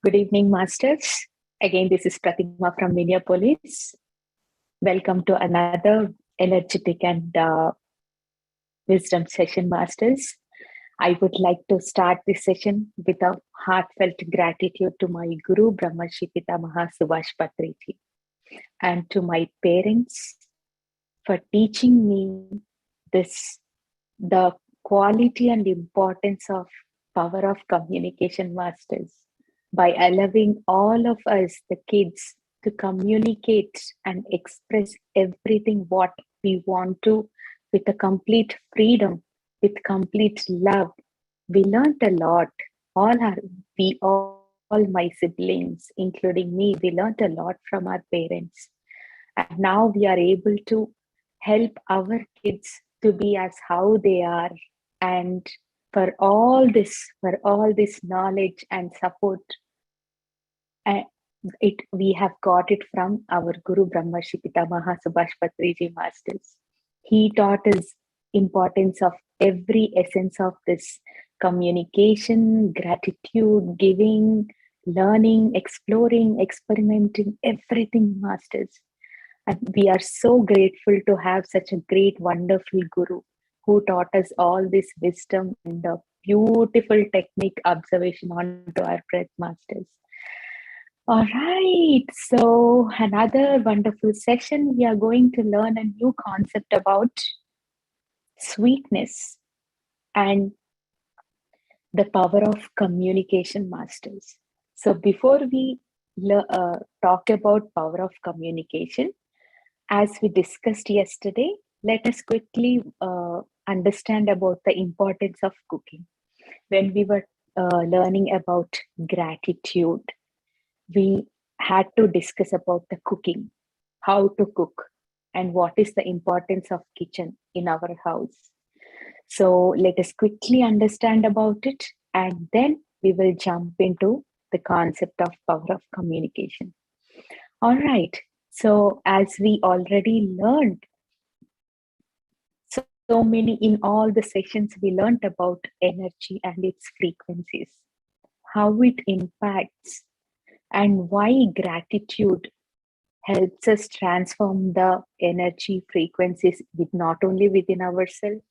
Good evening, Masters. Again, this is Prathima from Minneapolis. Welcome to another energetic and wisdom session, Masters. I would like to start this session with a heartfelt gratitude to my Guru, Brahmarshi Pitamaha Subhash Patriji, and to my parents for teaching me the quality and importance of power of communication, Masters, by allowing all of us, the kids, to communicate and express everything what we want to with a complete freedom, with complete love. We learned a lot. All my siblings, including me, we learned a lot from our parents. And now we are able to help our kids to be as how they are. And for all this knowledge and support, we have got it from our Guru Brahmarshi Pitamaha Subhash Patriji Masters. He taught us importance of every essence of this communication, gratitude, giving, learning, exploring, experimenting, everything, Masters. And we are so grateful to have such a great, wonderful Guru who taught us all this wisdom and the beautiful technique observation onto our breath, Masters. All right, so another wonderful session. We are going to learn a new concept about sweetness and the power of communication, Masters. So before we talk about power of communication, as we discussed yesterday, let us quickly understand about the importance of cooking. When we were learning about gratitude, we had to discuss about the cooking, how to cook, and what is the importance of kitchen in our house. So let us quickly understand about it, and then we will jump into the concept of power of communication. All right. So as we already learned, so many in all the sessions, we learned about energy and its frequencies, how it impacts, and why gratitude helps us transform the energy frequencies with not only within ourselves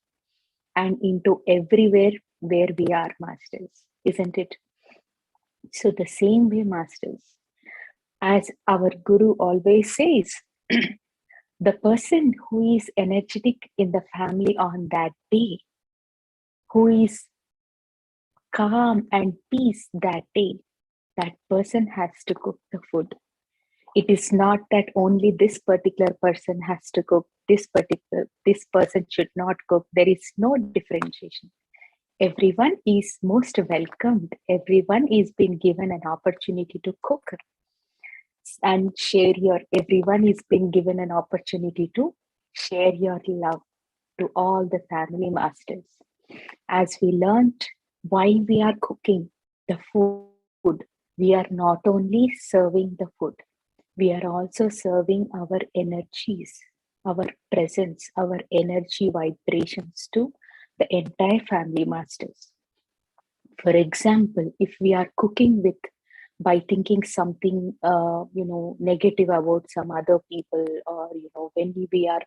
and into everywhere where we are, Masters, isn't it? So the same way, Masters, as our Guru always says, the person who is energetic in the family on that day, who is calm and peace that day, that person has to cook the food. It is not that only this particular person has to cook, this person should not cook. There is no differentiation. Everyone is most welcomed. Everyone is being given an opportunity to cook and everyone is being given an opportunity to share your love to all the family, Masters. As we learned why we are cooking the food, we are not only serving the food, we are also serving our energies, our presence, our energy vibrations to the entire family, Masters. For example, if we are cooking by thinking something negative about some other people, or when we are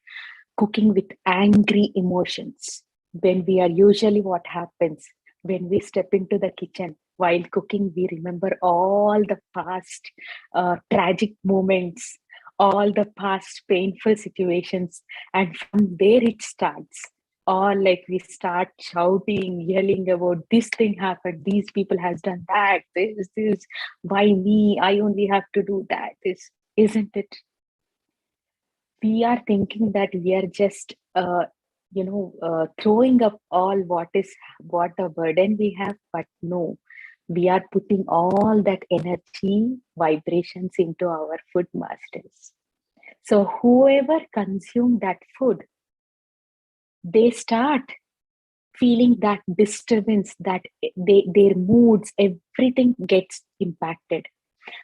cooking with angry emotions, when we are usually, what happens when we step into the kitchen while cooking, we remember all the past tragic moments, all the past painful situations, and from there it starts. Or like we start shouting, yelling about this thing happened, these people has done that, this, why me? I only have to do that. This, isn't it? We are thinking that we are just throwing up all what a burden we have, but no, we are putting all that energy vibrations into our food, Masters. So whoever consume that food, they start feeling that disturbance, that their moods, everything gets impacted.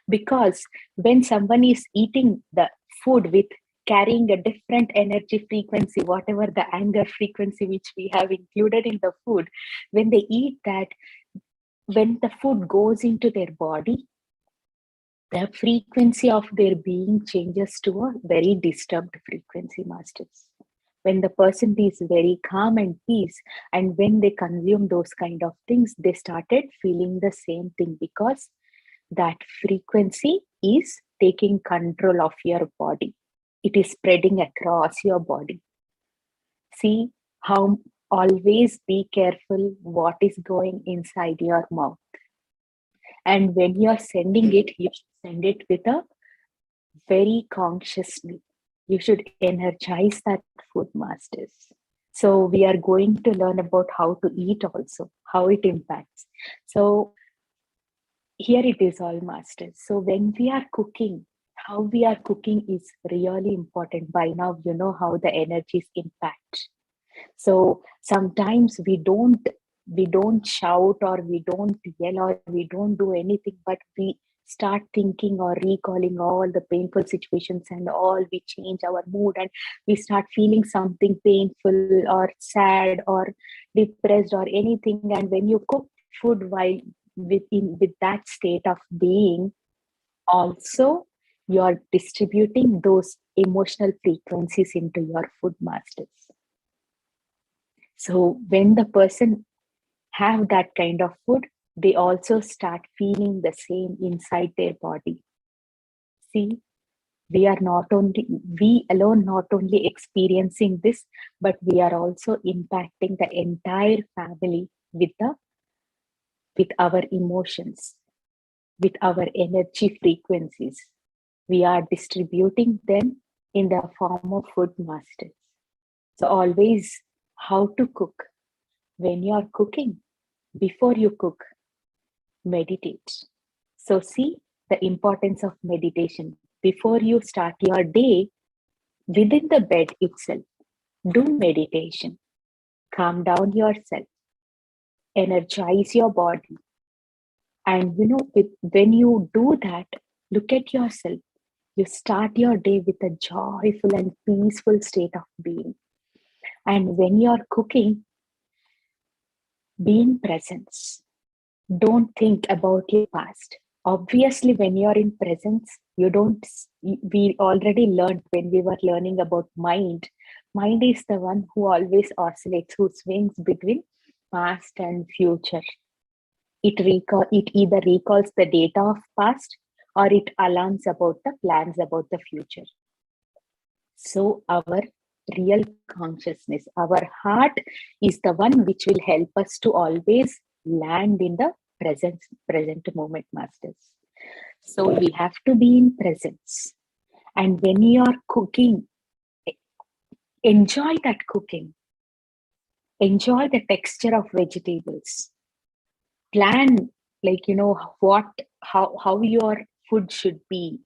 Because when someone is eating the food with carrying a different energy frequency, whatever the anger frequency which we have included in the food, when they eat that, when the food goes into their body, The frequency of their being changes to a very disturbed frequency, masters. When the person is very calm and peace, and when they consume those kind of things, they started feeling the same thing, because that frequency is taking control of your body. It is spreading across your body. See how, always be careful what is going inside your mouth. And when you're sending it, you should send it with a very consciously. You should energize that food, masters. So we are going to learn about how to eat also, how it impacts. So here it is all, masters. So when we are cooking, how we are cooking is really important. By now, you know how the energies impact. So sometimes we don't shout, or we don't yell, or we don't do anything, but we start thinking or recalling all the painful situations, and all we change our mood, and we start feeling something painful or sad or depressed or anything. And when you cook food while with that state of being, also you're distributing those emotional frequencies into your food, masters. So when the person have that kind of food, they also start feeling the same inside their body. See, we alone not only experiencing this, but we are also impacting the entire family with our emotions, with our energy frequencies. We are distributing them in the form of food, masters. So always, how to cook. When you are cooking, before you cook, meditate. So, see the importance of meditation. Before you start your day, within the bed itself, do meditation. Calm down yourself, energize your body. And when you do that, look at yourself. You start your day with a joyful and peaceful state of being. And when you're cooking, be in presence. Don't think about your past. Obviously, when you're in presence, you don't. We already learned when we were learning about mind. Mind is the one who always oscillates, who swings between past and future. It either recalls the data of past, or it alarms about the plans about the future. So our real consciousness, our heart, is the one which will help us to always land in the present moment, masters. So we have to be in presence. And when you are cooking, enjoy that cooking. Enjoy the texture of vegetables. Plan, like, how your food should be,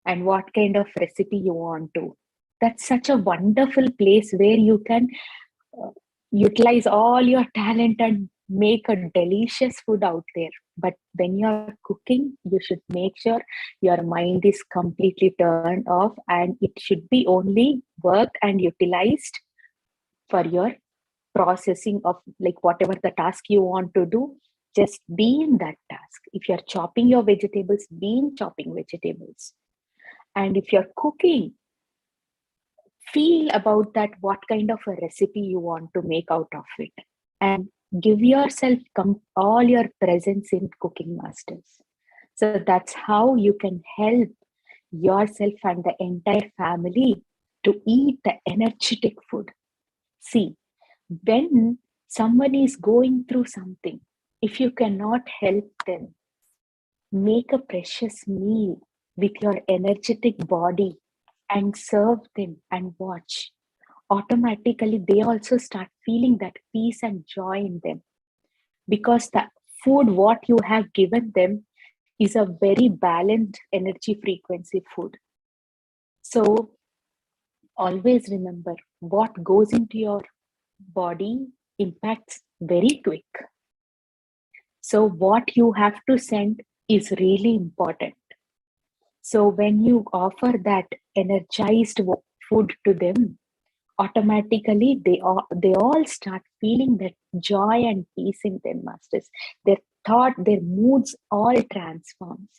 and what kind of recipe you want to. That's such a wonderful place where you can uh, utilize all your talent and make a delicious food out there. But when you're cooking, you should make sure your mind is completely turned off, and it should be only worked and utilized for your processing of, like, whatever the task you want to do. Just be in that task. If you're chopping your vegetables, be in chopping vegetables. And if you're cooking, feel about that, what kind of a recipe you want to make out of it, and give yourself all your presence in cooking, masters. So that's how you can help yourself and the entire family to eat the energetic food. See, when someone is going through something, if you cannot help them, make a precious meal with your energetic body and serve them and watch. Automatically, they also start feeling that peace and joy in them, because the food what you have given them is a very balanced energy frequency food. So always remember, what goes into your body impacts very quick. So what you have to send is really important. So when you offer that energized food to them, automatically they all start feeling that joy and peace in them, masters. Their thought, their moods all transforms.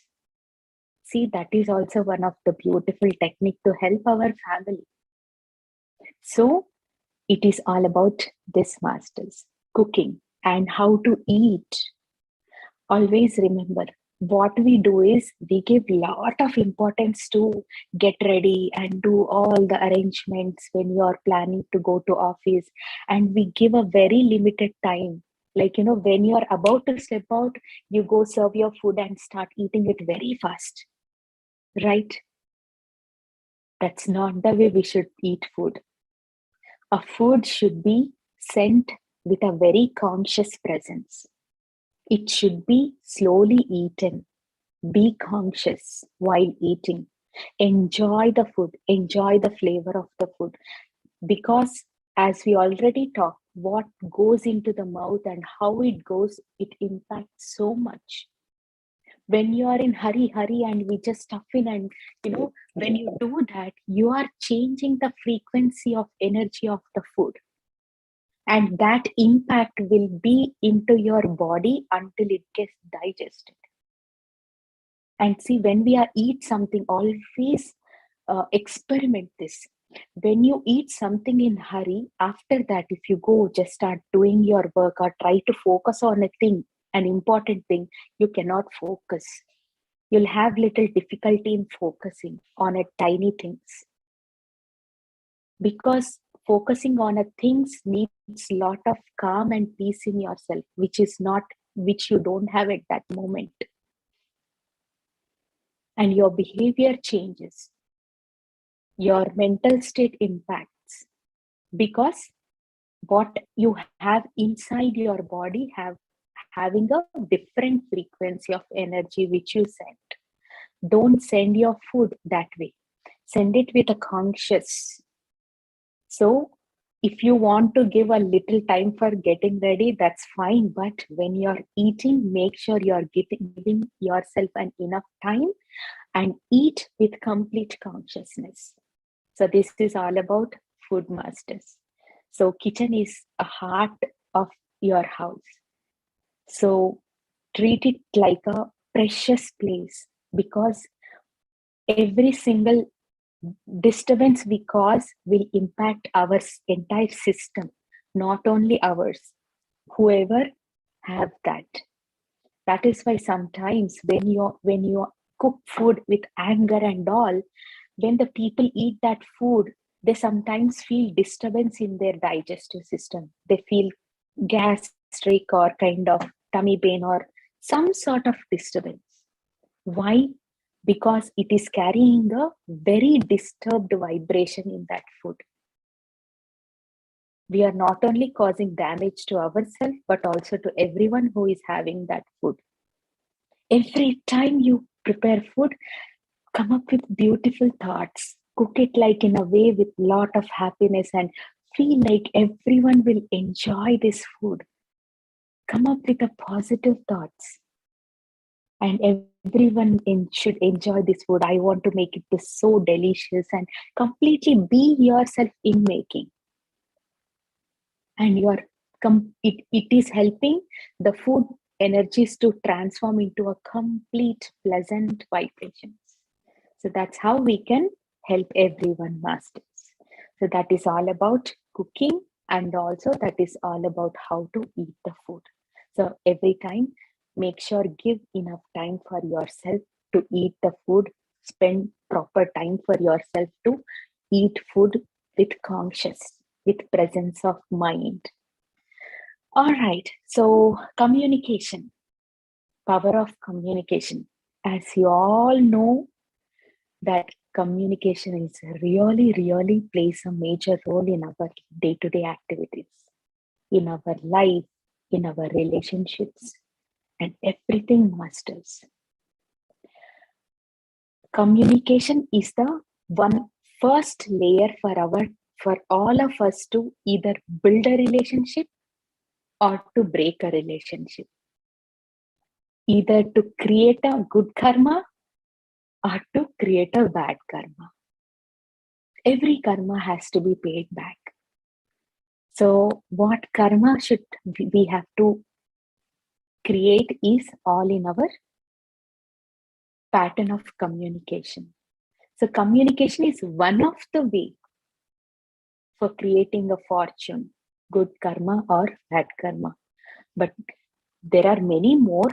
See, that is also one of the beautiful technique to help our family. So it is all about this, masters, cooking and how to eat. Always remember, what we do is we give lot of importance to get ready and do all the arrangements when you are planning to go to office, and we give a very limited time. Like, when you are about to step out, you go serve your food and start eating it very fast, right? That's not the way we should eat food. A food should be sent with a very conscious presence. It should be slowly eaten. Be conscious while eating. Enjoy the food. Enjoy the flavor of the food. Because as we already talked, what goes into the mouth and how it goes, it impacts so much. When you are in hurry, and we just stuff in, and when you do that, you are changing the frequency of energy of the food. And that impact will be into your body until it gets digested. And see, when we are eat something, always experiment this. When you eat something in hurry, after that, if you go just start doing your work or try to focus on a thing, an important thing, you cannot focus. You'll have little difficulty in focusing on a tiny things, because focusing on a things needs lot of calm and peace in yourself, which you don't have at that moment. And your behavior changes, your mental state impacts, because what you have inside your body having a different frequency of energy which you send. Don't send your food that way. Send it with a conscious. So if you want to give a little time for getting ready, that's fine. But when you're eating, make sure you're giving yourself an enough time and eat with complete consciousness. So this is all about food, masters. So kitchen is a heart of your house. So treat it like a precious place, because every single disturbance we cause will impact our entire system, not only ours. Whoever have that. That is why sometimes when you cook food with anger and all, when the people eat that food, they sometimes feel disturbance in their digestive system. They feel gastric or kind of tummy pain or some sort of disturbance. Why? Because it is carrying a very disturbed vibration in that food. We are not only causing damage to ourselves, but also to everyone who is having that food. Every time you prepare food, come up with beautiful thoughts. Cook it like in a way with lot of happiness and feel like everyone will enjoy this food. Come up with a positive thoughts. And everyone should enjoy this food. I want to make it this so delicious, and completely be yourself in making. And it is helping the food energies to transform into a complete pleasant vibrations. So that's how we can help everyone, masters. So that is all about cooking, and also that is all about how to eat the food. So every time, make sure give enough time for yourself to eat the food. Spend proper time for yourself to eat food with conscious, with presence of mind. All right. So communication, power of communication. As you all know, that communication is really plays a major role in our day-to-day activities, in our life, in our relationships, and everything, masters. Communication is the one first layer for all of us to either build a relationship or to break a relationship, either to create a good karma or to create a bad karma. Every karma has to be paid back. So what karma should we have to create is all in our pattern of communication. So communication is one of the way for creating a fortune, good karma or bad karma. But there are many more.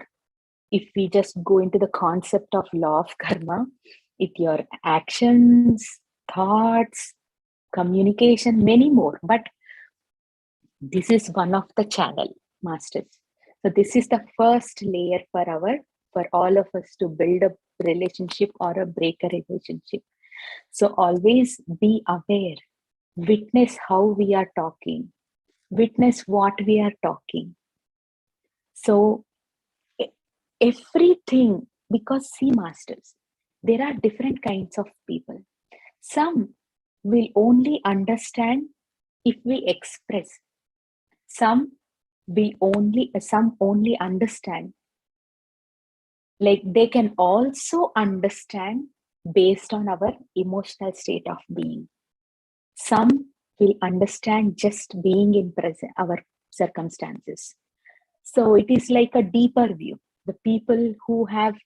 If we just go into the concept of law of karma, with your actions, thoughts, communication, many more. But this is one of the channel, masters. So this is the first layer for all of us to build a relationship or a break a relationship. So always be aware, witness how we are talking, witness what we are talking. So everything, because see, masters, there are different kinds of people. Some will only understand if we express. Some some only understand, like they can also understand based on our emotional state of being. Some will understand just being in present our circumstances. So it is like a deeper view. The people who have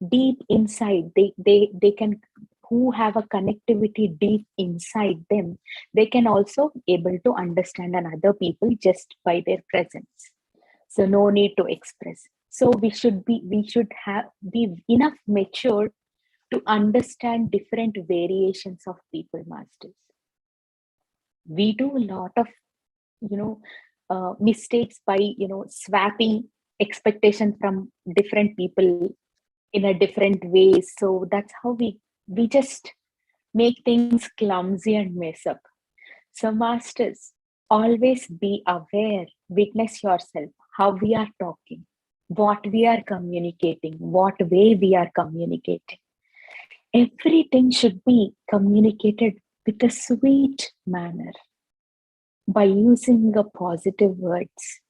deep inside, they can, who have a connectivity deep inside them, they can also able to understand another people just by their presence. So no need to express. So we should have be enough mature to understand different variations of people, masters. We do a lot of, you know, mistakes by, swapping expectation from different people in a different way. So that's how we just make things clumsy and mess up. So masters, always be aware, witness yourself, how we are talking, what we are communicating, what way we are communicating. Everything should be communicated with a sweet manner by using a positive words.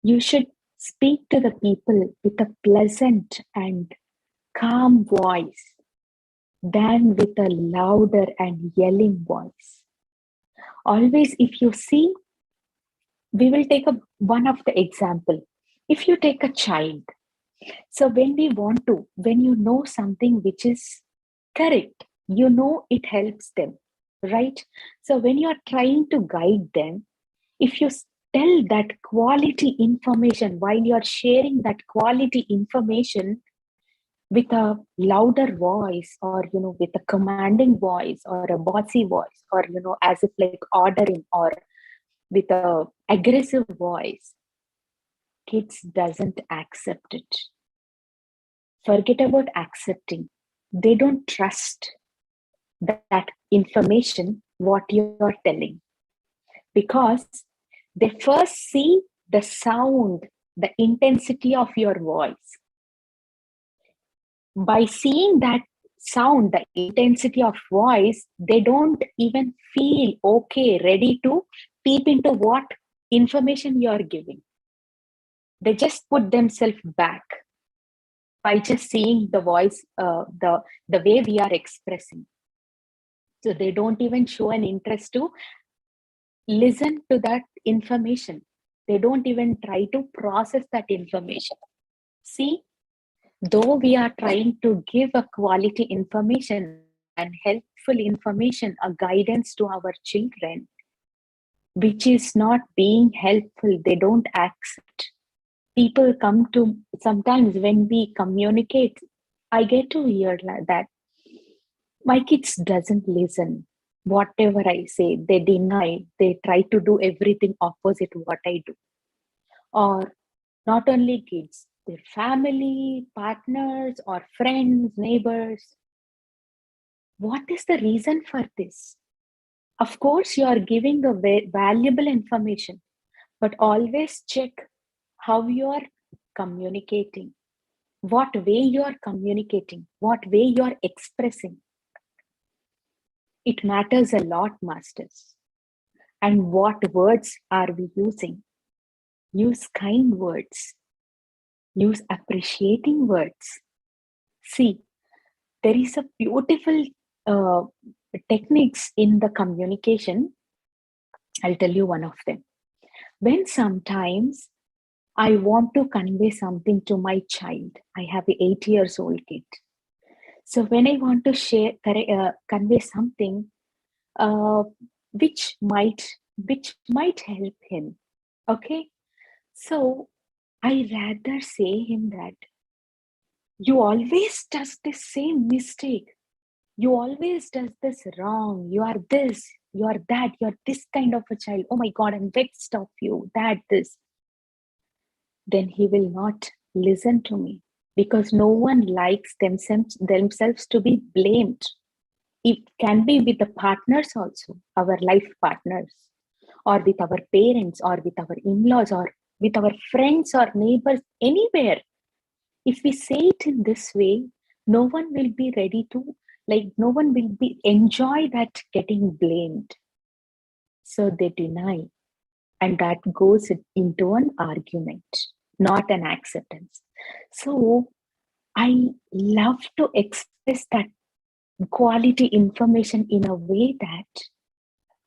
You should speak to the people with a pleasant and calm voice than with a louder and yelling voice. Always, if you see, we will take one of the example. If you take a child, so when you know something which is correct, it helps them, right? So when you are trying to guide them, if you tell that quality information, while you are sharing that quality information with a louder voice, or with a commanding voice or a bossy voice, or as if like ordering, or with a aggressive voice, kids doesn't accept it. Forget about accepting. They don't trust that information what you're telling, because they first see the sound, the intensity of your voice. By seeing that sound, the intensity of voice, they don't even feel okay, ready to peep into what information you're giving. They just put themselves back by just seeing the voice, the way we are expressing. So they don't even show an interest to listen to that information. They don't even try to process that information. See, though we are trying to give a quality information and helpful information, a guidance to our children, which is not being helpful, they don't accept. People come to, sometimes when we communicate, I get to hear that my kids doesn't listen. Whatever I say, they deny, they try to do everything opposite what I do. Or not only kids, their family, partners, or friends, neighbors. What is the reason for this? Of course, you are giving a valuable information, but always check how you are communicating, what way you are communicating, what way you are expressing. It matters a lot, masters. And what words are we using? Use kind words. Use appreciating words. See, there is a beautiful uh, techniques in the communication. I'll tell you one of them. When sometimes I want to convey something to my child. I have a 8 years old kid. So when I want to convey something, uh, which might which might help him. Okay, so I rather say him that you always does the same mistake. You always does this wrong. You are this. You are that. You are this kind of a child. Oh my God, I'm vexed of you. That this. Then he will not listen to me because no one likes themselves to be blamed. It can be with the partners also, our life partners, or with our parents, or with our in-laws, or with our friends or neighbors, anywhere. If we say it in this way, no one will be ready to, like, no one will be enjoy that getting blamed. So they deny, and that goes into an argument, not an acceptance. So I love to express that quality information in a way that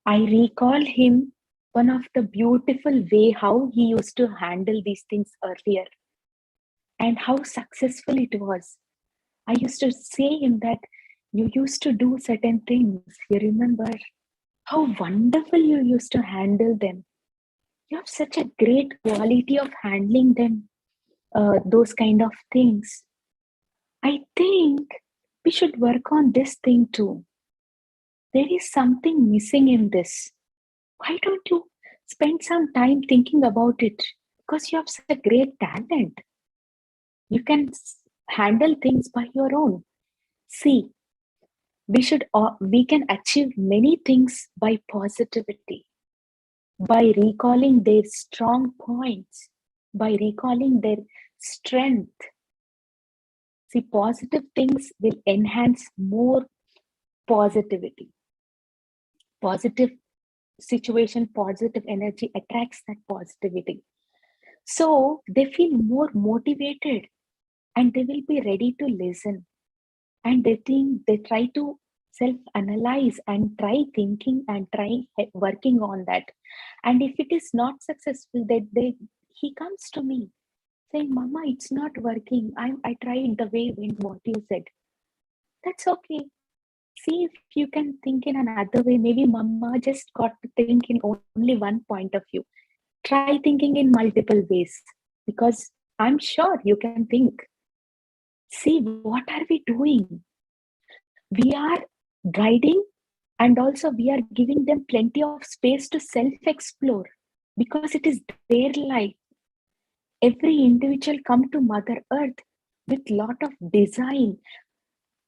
I recall him one of the beautiful way how he used to handle these things earlier and how successful it was. I used to say him that you used to do certain things. You remember how wonderful you used to handle them. You have such a great quality of handling them, those kind of things. I think we should work on this thing too. There is something missing in this. Why don't you spend some time thinking about it? Because you have such a great talent. You can handle things by your own. See, we can achieve many things by positivity, by recalling their strong points, by recalling their strength. See, positive things will enhance more positivity. Positive situation, positive energy attracts that positivity. So they feel more motivated and they will be ready to listen. And they try to self-analyze and try thinking and try working on that. And if it is not successful, he comes to me saying, Mama, it's not working. I tried the way when what you said. That's okay. See if you can think in another way. Maybe Mama just got to think in only one point of view. Try thinking in multiple ways because I'm sure you can think. See, what are we doing? We are guiding and also we are giving them plenty of space to self-explore because it is their life. Every individual come to Mother Earth with lot of design.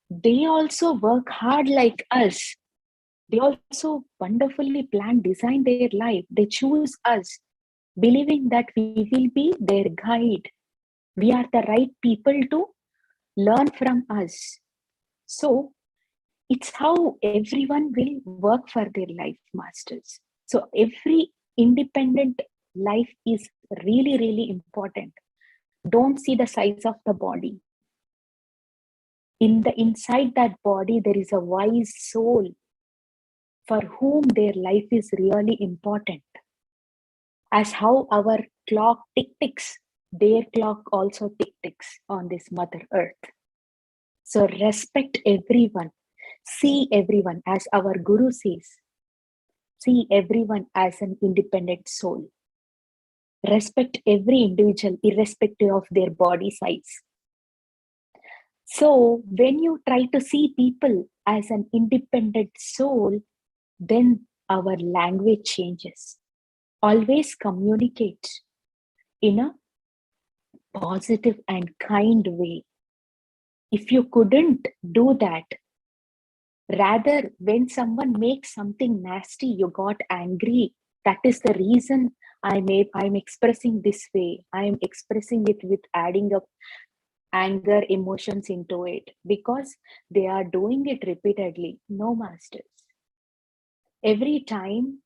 They also work hard like us. They also wonderfully plan, design their life. They choose us, believing that we will be their guide. We are the right people to learn from us. So it's how everyone will work for their life masters. So every independent life is really, really important. Don't see the size of the body. Inside that body, there is a wise soul for whom their life is really important. As how our clock ticks, their clock also ticks on this Mother Earth. So respect everyone. See everyone, as our Guru says. See everyone as an independent soul. Respect every individual, irrespective of their body size. So when you try to see people as an independent soul, then our language changes. Always communicate in a positive and kind way. If you couldn't do that, rather when someone makes something nasty, you got angry. That is the reason I'm expressing this way. I'm expressing it with adding up anger emotions into it because they are doing it repeatedly. No, masters. Every time,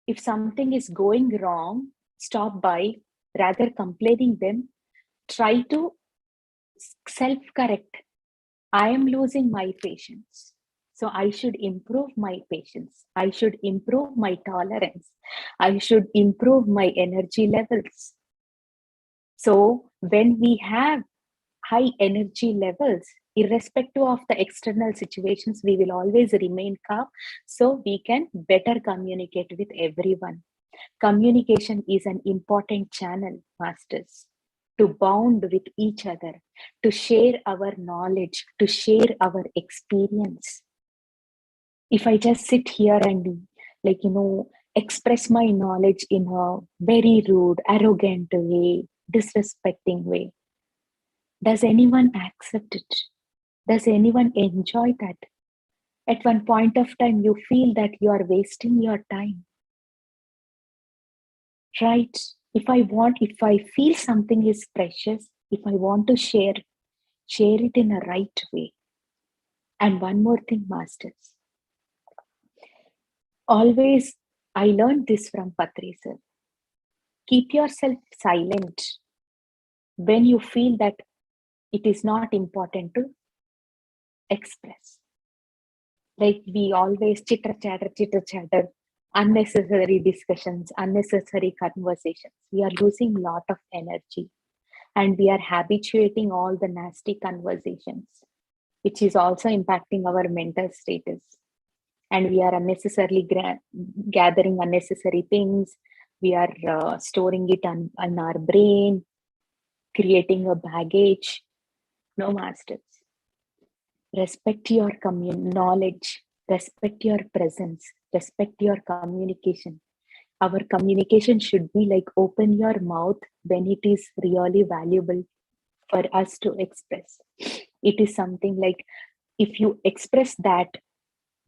if something is going wrong, stop by, rather complaining them, try to self-correct. I am losing my patience. So I should improve my patience. I should improve my tolerance. I should improve my energy levels. So when we have high energy levels, irrespective of the external situations, we will always remain calm so we can better communicate with everyone. Communication is an important channel, masters, to bond with each other, to share our knowledge, to share our experience. If I just sit here and, express my knowledge in a very rude, arrogant way, disrespecting way, does anyone accept it? Does anyone enjoy that? At one point of time, you feel that you are wasting your time, right? If I feel something is precious, if I want to share it in a right way. And one more thing, masters. Always, I learned this from Patri sir. Keep yourself silent when you feel that it is not important to express. Like we always chitter chatter, unnecessary discussions, unnecessary conversations. We are losing a lot of energy and we are habituating all the nasty conversations, which is also impacting our mental status. And we are unnecessarily gathering unnecessary things. We are storing it on our brain, creating a baggage. No, masters. Respect your knowledge, respect your presence, respect your communication. Our communication should be like open your mouth when it is really valuable for us to express. It is something like if you express that,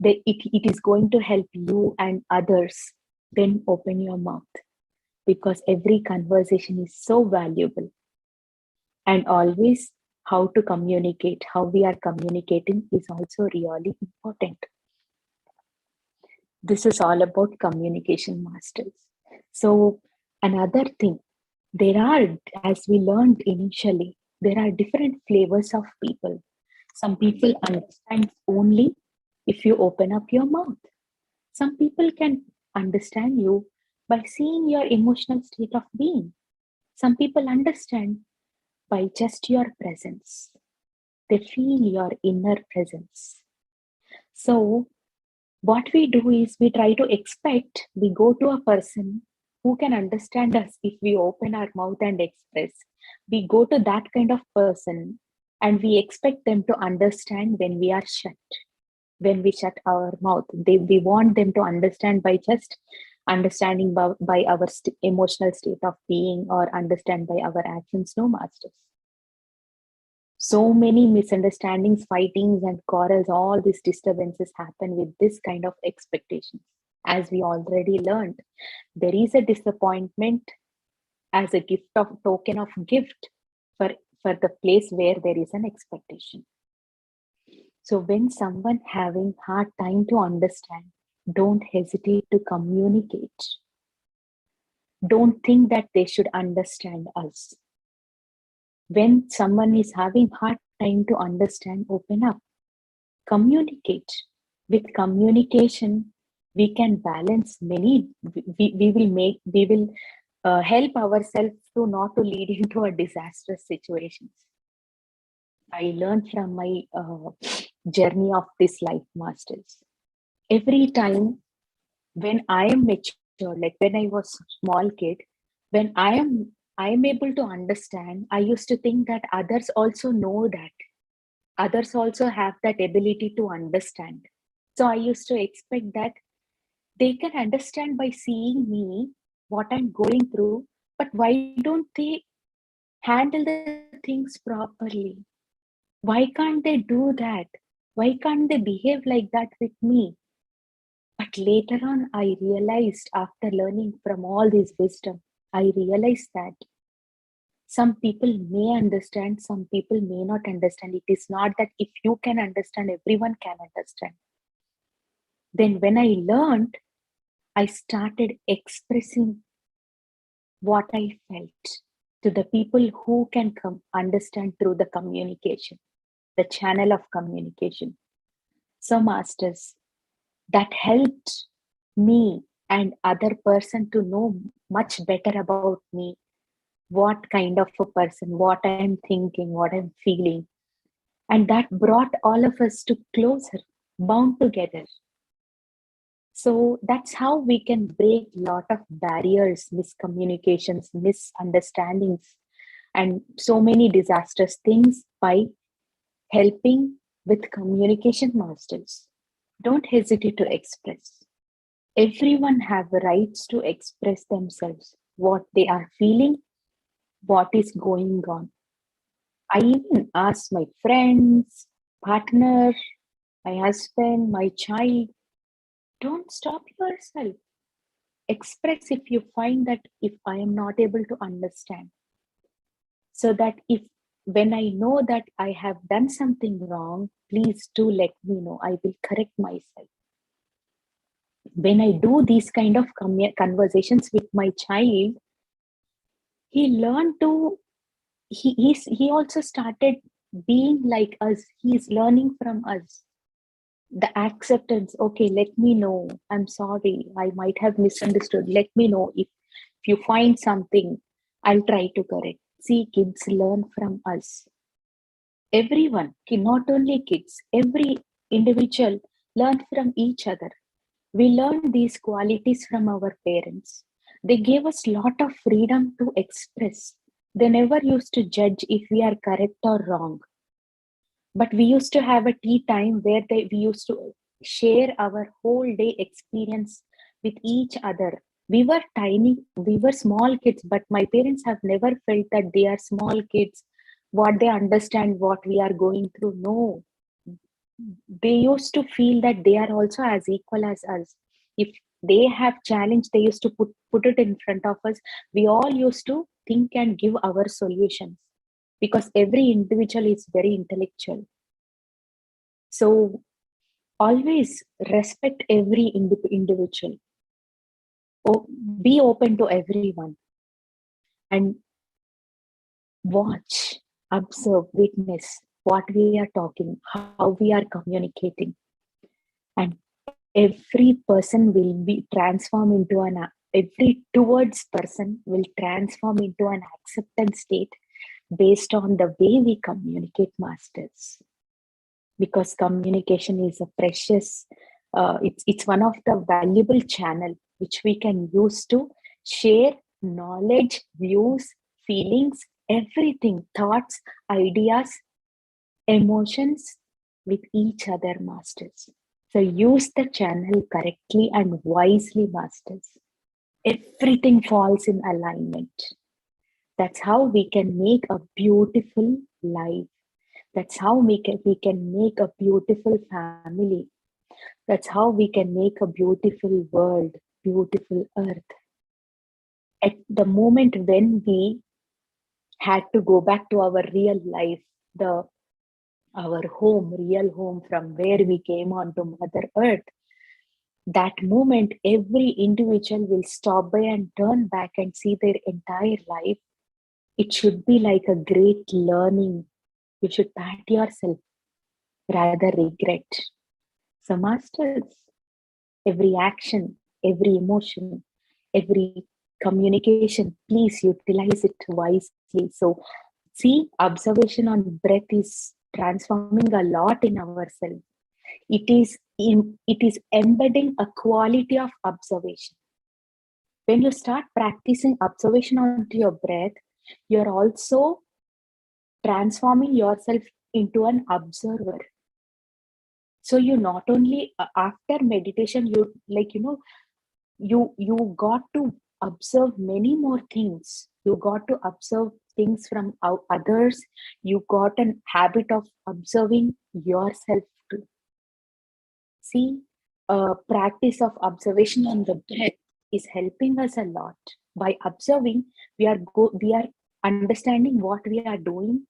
it is going to help you and others, then open your mouth because every conversation is so valuable. And always how to communicate, how we are communicating is also really important. This is all about communication, masters. So another thing, there are, as we learned initially, there are different flavors of people. Some people understand only if you open up your mouth. Some people can understand you by seeing your emotional state of being. Some people understand by just your presence. They feel your inner presence. So what we do is we try to expect, we go to a person who can understand us if we open our mouth and express. We go to that kind of person and we expect them to understand when we are shut, when we shut our mouth. We want them to understand by just understanding by our emotional state of being or understand by our actions. No, masters. So many misunderstandings, fightings, and quarrels, all these disturbances happen with this kind of expectations. As we already learned, there is a disappointment as a gift of token of gift for the place where there is an expectation. So when someone having hard time to understand, don't hesitate to communicate. Don't think that they should understand us. When someone is having hard time to understand, open up, communicate. With communication, we can balance many. We will help ourselves to not to lead into a disastrous situations. I learned from my journey of this life, masters. Every time when I am mature, like when I was small kid, when I am able to understand, I used to think that others also know that. Others also have that ability to understand. So I used to expect that they can understand by seeing me, what I'm going through, but why don't they handle the things properly? Why can't they do that? Why can't they behave like that with me? But later on, I realized after learning from all this wisdom, I realized that some people may understand, some people may not understand. It is not that if you can understand, everyone can understand. Then, when I learned, I started expressing what I felt to the people who can understand through the communication, the channel of communication. So, masters, that helped me and other person to know much better about me. what kind of a person, what I'm thinking, what I'm feeling. And that brought all of us to closer, bound together. So that's how we can break a lot of barriers, miscommunications, misunderstandings, and so many disastrous things by helping with communication masters. Don't hesitate to express. Everyone have rights to express themselves, what they are feeling, what is going on. I even ask my friends, partner, my husband, my child, don't stop yourself. Express if you find that if I am not able to understand. So that if when I know that I have done something wrong, please do let me know. I will correct myself. When I do these kind of conversations with my child, he learned to, he also started being like us. He's learning from us. The acceptance, okay, let me know. I'm sorry. I might have misunderstood. Let me know if you find something, I'll try to correct. See, kids learn from us. Everyone, not only kids, every individual learn from each other. We learn these qualities from our parents. They gave us lot of freedom to express. They never used to judge if we are correct or wrong. But we used to have a tea time where we used to share our whole day experience with each other. We were tiny, we were small kids, but my parents have never felt that they are small kids, what they understand, what we are going through. No, they used to feel that they are also as equal as us. If they have challenge, they used to put it in front of us. We all used to think and give our solutions because every individual is very intellectual. So always respect every individual. Be open to everyone and watch, observe, witness what we are talking, how we are communicating. And every person will be transformed into every towards person will transform into an acceptance state based on the way we communicate, masters. Because communication is a precious, it's one of the valuable channel which we can use to share knowledge, views, feelings, everything, thoughts, ideas, emotions with each other, masters. So use the channel correctly and wisely, masters. Everything falls in alignment. That's how we can make a beautiful life. That's how we can make a beautiful family. That's how we can make a beautiful world, beautiful earth. At the moment when we had to go back to our real life, our home, real home from where we came onto Mother Earth, that moment every individual will stop by and turn back and see their entire life. It should be like a great learning. You should pat yourself rather regret. So, masters, every action, every emotion, every communication, please utilize it wisely. So, see, observation on breath is transforming a lot in ourselves. It is embedding a quality of observation. When you start practicing observation onto your breath, you're also transforming yourself into an observer. So you not only after meditation, you got to observe many more things. You got to observe things from others. You got a habit of observing yourself too. See, practice of observation on the breath is helping us a lot. By observing, we are understanding what we are doing.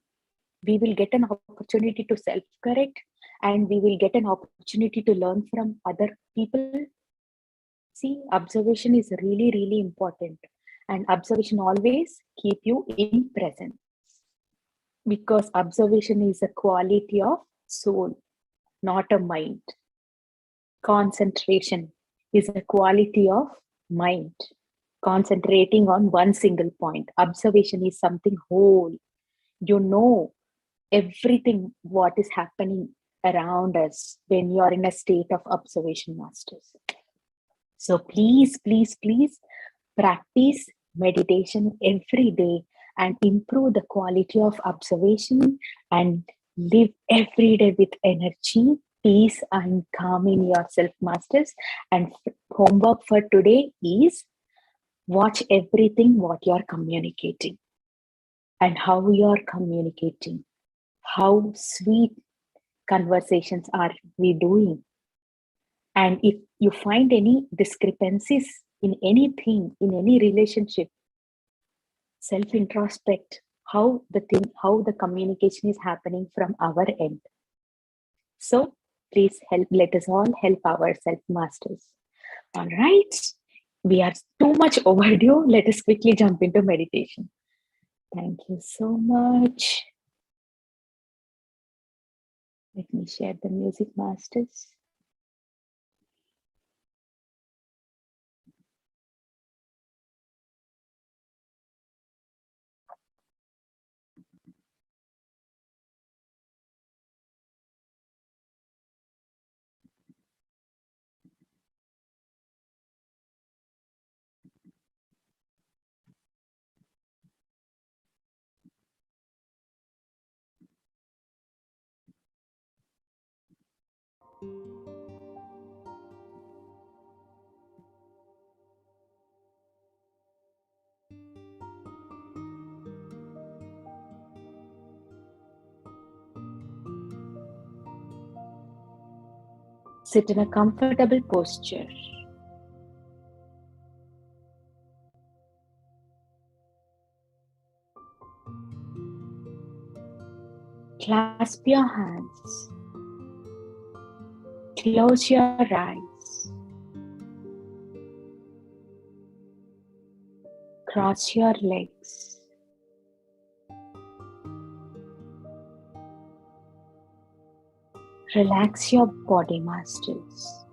We will get an opportunity to self-correct, and we will get an opportunity to learn from other people. See, observation is really, really important. And observation always keep you in presence. Because observation is a quality of soul, not a mind. Concentration is a quality of mind. concentrating on one single point. Observation is something whole. You know everything what is happening around us when you are in a state of observation, masters. So please, please, please practice meditation every day and improve the quality of observation and live every day with energy, peace, and calm in yourself, masters. And homework for today is watch everything what you are communicating and how you are communicating. How sweet conversations are we doing? And if you find any discrepancies in anything, in any relationship, self introspect how the communication is happening from our end. So please let us all help ourselves, masters. All right, we are too much overdue. Let us quickly jump into meditation. Thank you so much. Let me share the music, masters. Sit in a comfortable posture. Clasp your hands. Close your eyes. Cross your legs. Relax your body, masters.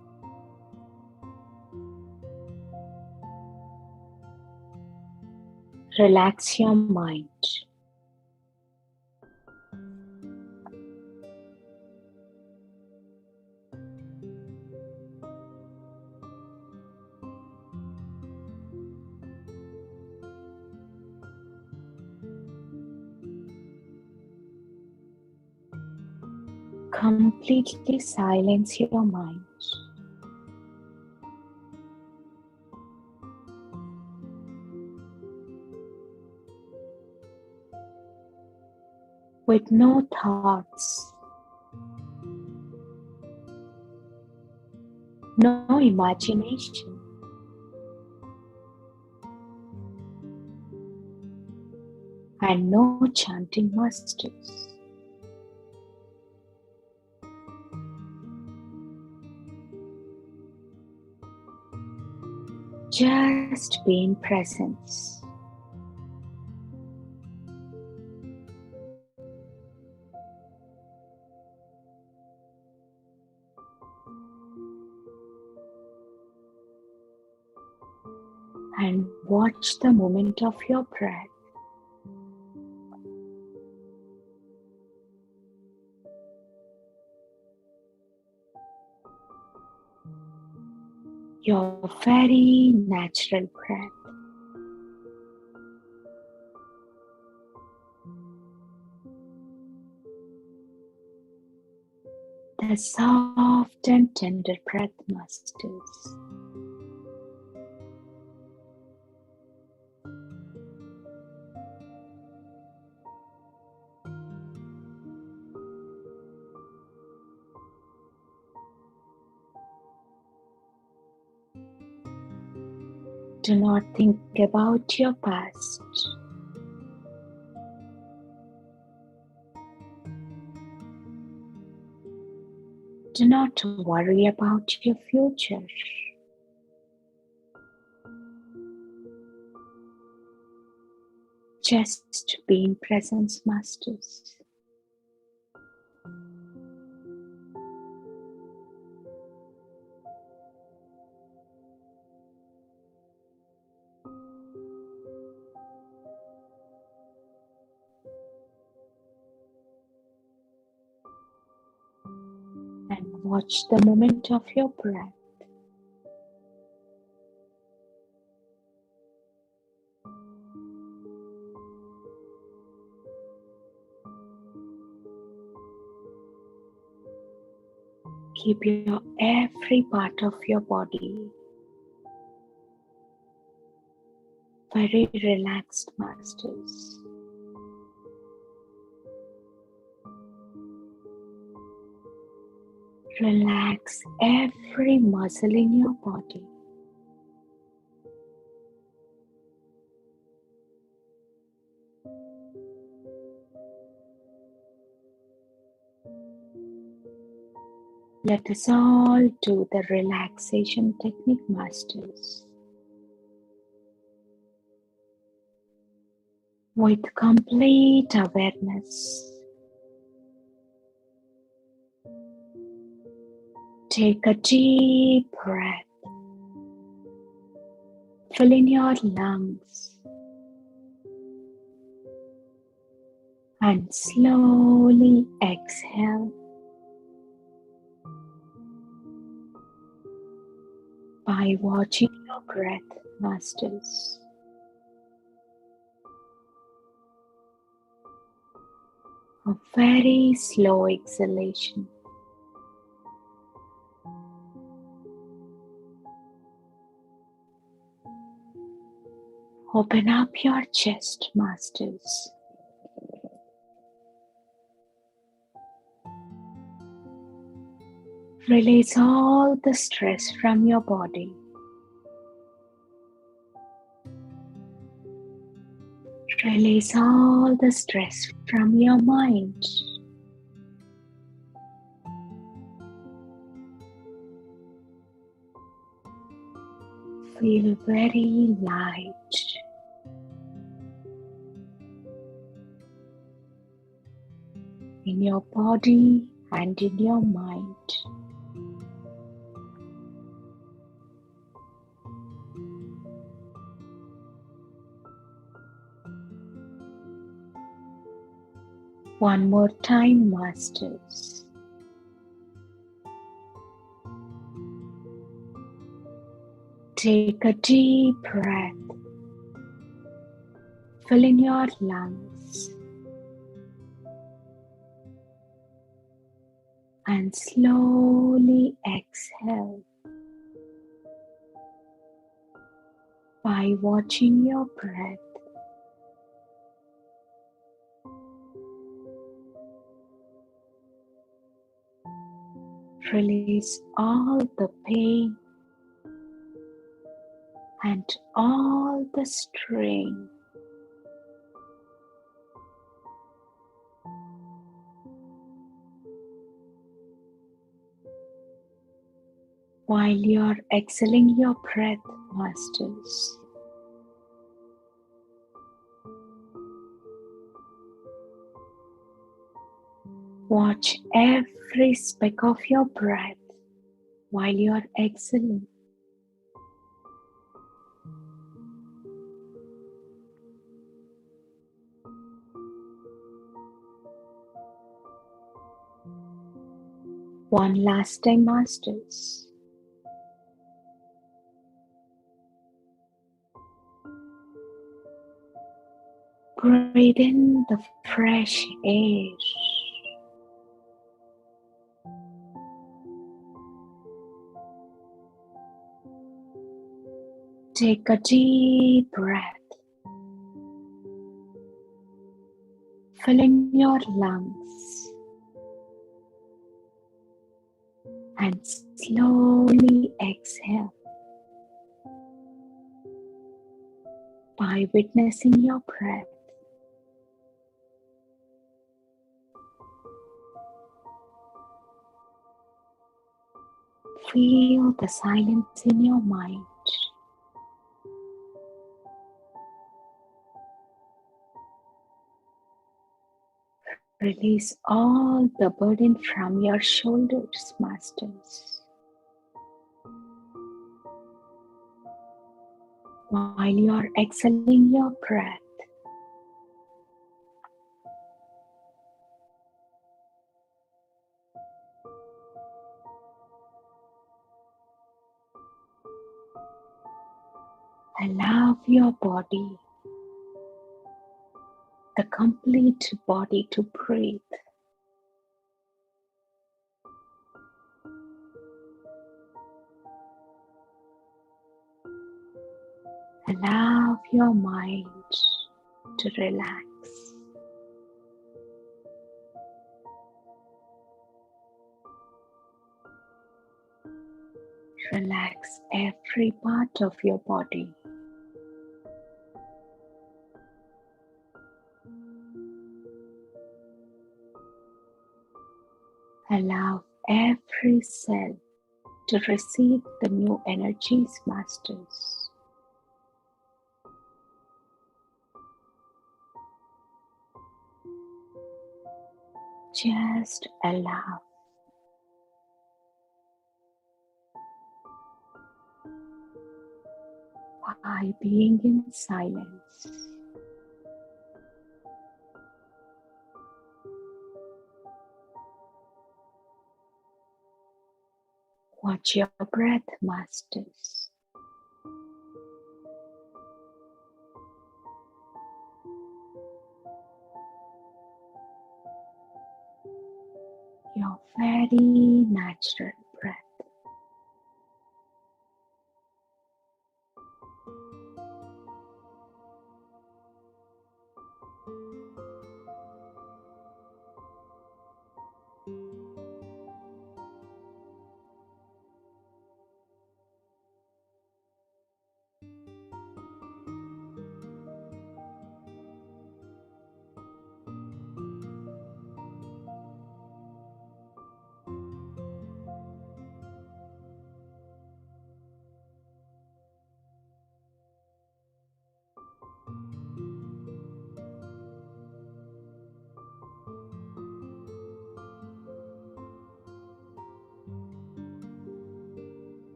Relax your mind. Completely silence your mind. With no thoughts, no imagination, and no chanting, masters. Just be in presence. And watch the movement of your breath. Your very natural breath. The soft and tender breath, masters. Do not think about your past. Do not worry about your future. Just be in presence, masters. Watch the movement of your breath. Keep your every part of your body very relaxed, masters. Relax every muscle in your body. Let us all do the relaxation technique, masters, with complete awareness. Take a deep breath. Fill in your lungs and slowly exhale by watching your breath, masters. A very slow exhalation. Open up your chest, masters. Release all the stress from your body. Release all the stress from your mind. Feel very light. In your body and in your mind. One more time, masters. Take a deep breath. Fill in your lungs. And slowly exhale by watching your breath. Release all the pain and all the strain. While you're exhaling your breath, masters, watch every speck of your breath while you're exhaling. One last time, masters. Breathe in the fresh air. Take a deep breath. Fill in your lungs and slowly exhale by witnessing your breath. Feel the silence in your mind. Release all the burden from your shoulders, masters. While you are exhaling your breath, Allow your body, the complete body, to breathe. Allow your mind to relax. Relax every part of your body. Allow every cell to receive the new energies, masters. Just allow. By being in silence, watch your breath, masters. Your very natural breath.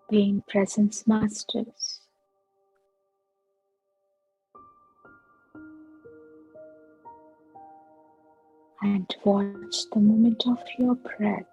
Pain Presence Masters. And watch the movement of your breath.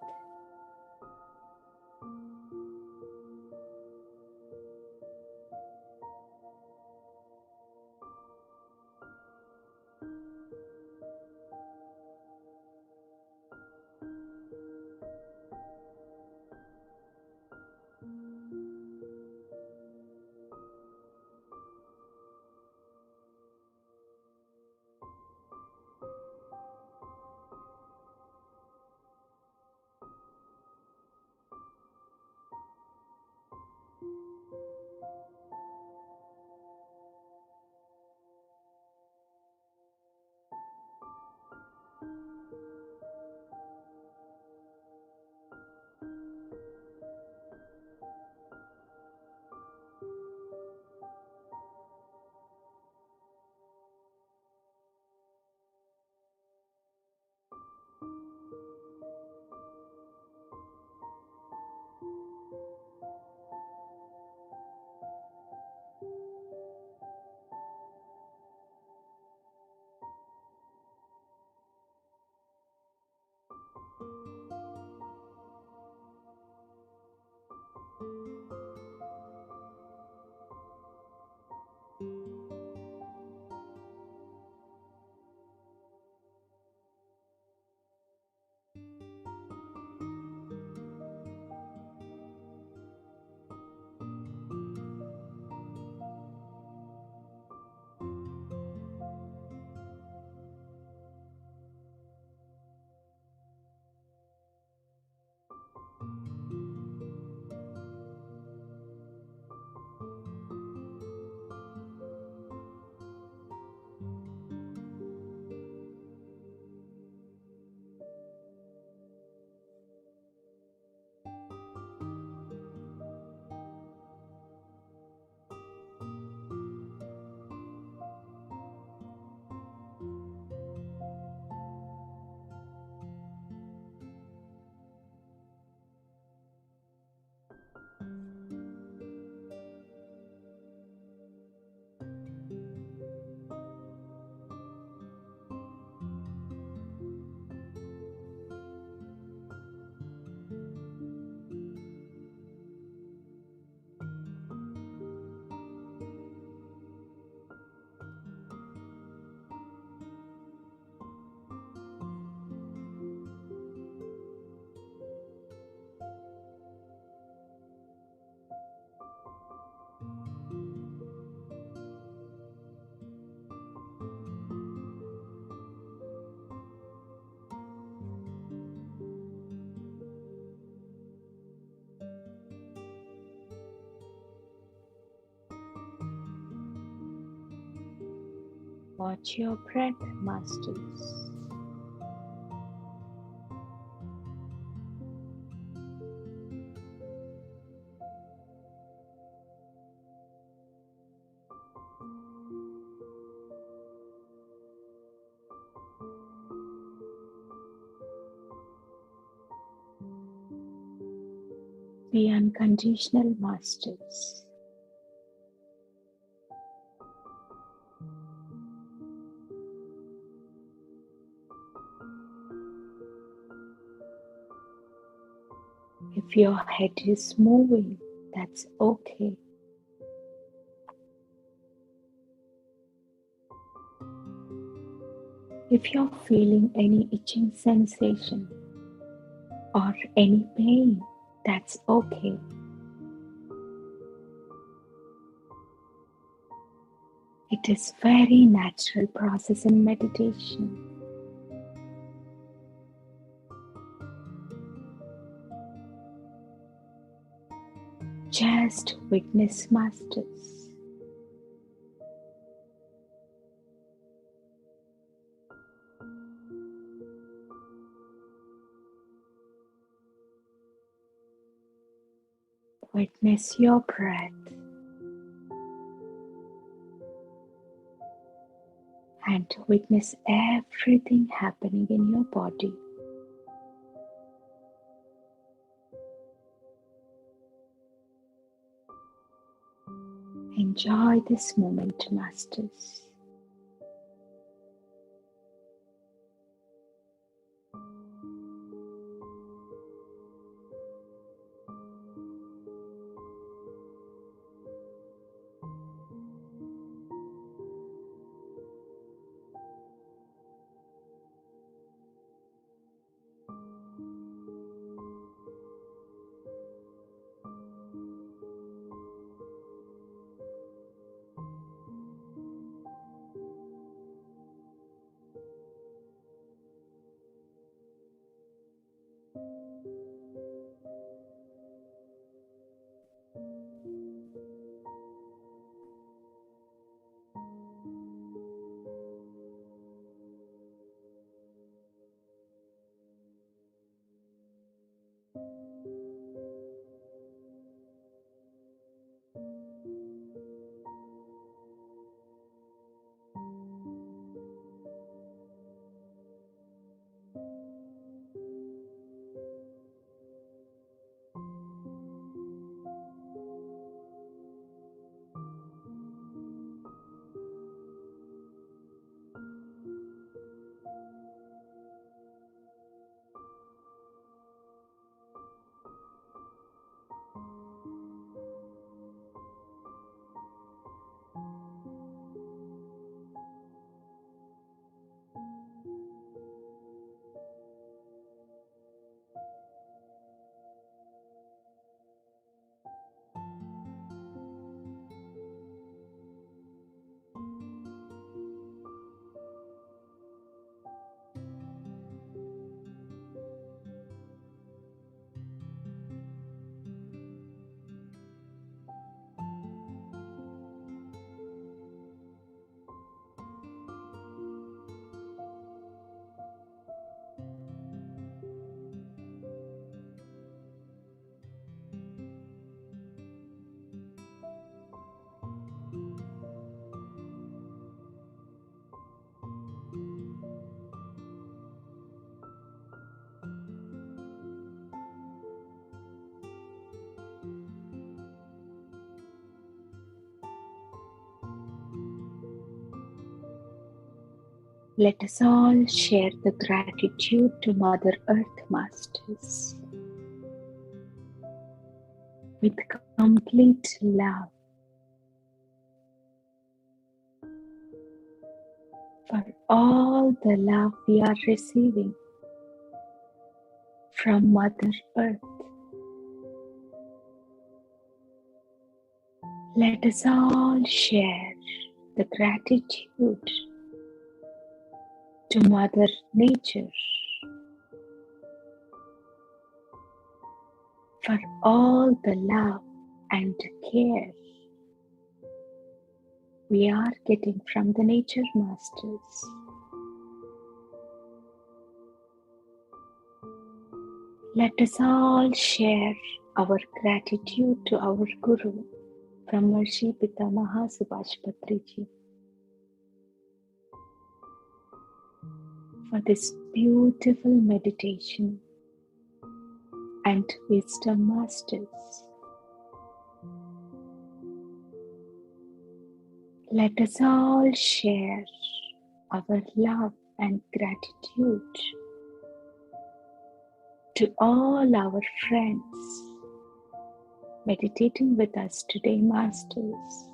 Watch your breath, Masters. The unconditional Masters. If your head is moving, that's okay. If you're feeling any itching sensation or any pain, that's okay. It is very natural process in meditation. Just witness, Masters. Witness your breath and witness everything happening in your body. Enjoy this moment, Masters. Let us all share the gratitude to Mother Earth, Masters, with complete love for all the love we are receiving from Mother Earth. Let us all share the gratitude to Mother Nature for all the love and care we are getting from the Nature Masters. Let us all share our gratitude to our Guru, Brahmarshi Pitamaha Subhash Patriji, for this beautiful meditation and wisdom masters. Let us all share our love and gratitude to all our friends meditating with us today, Masters,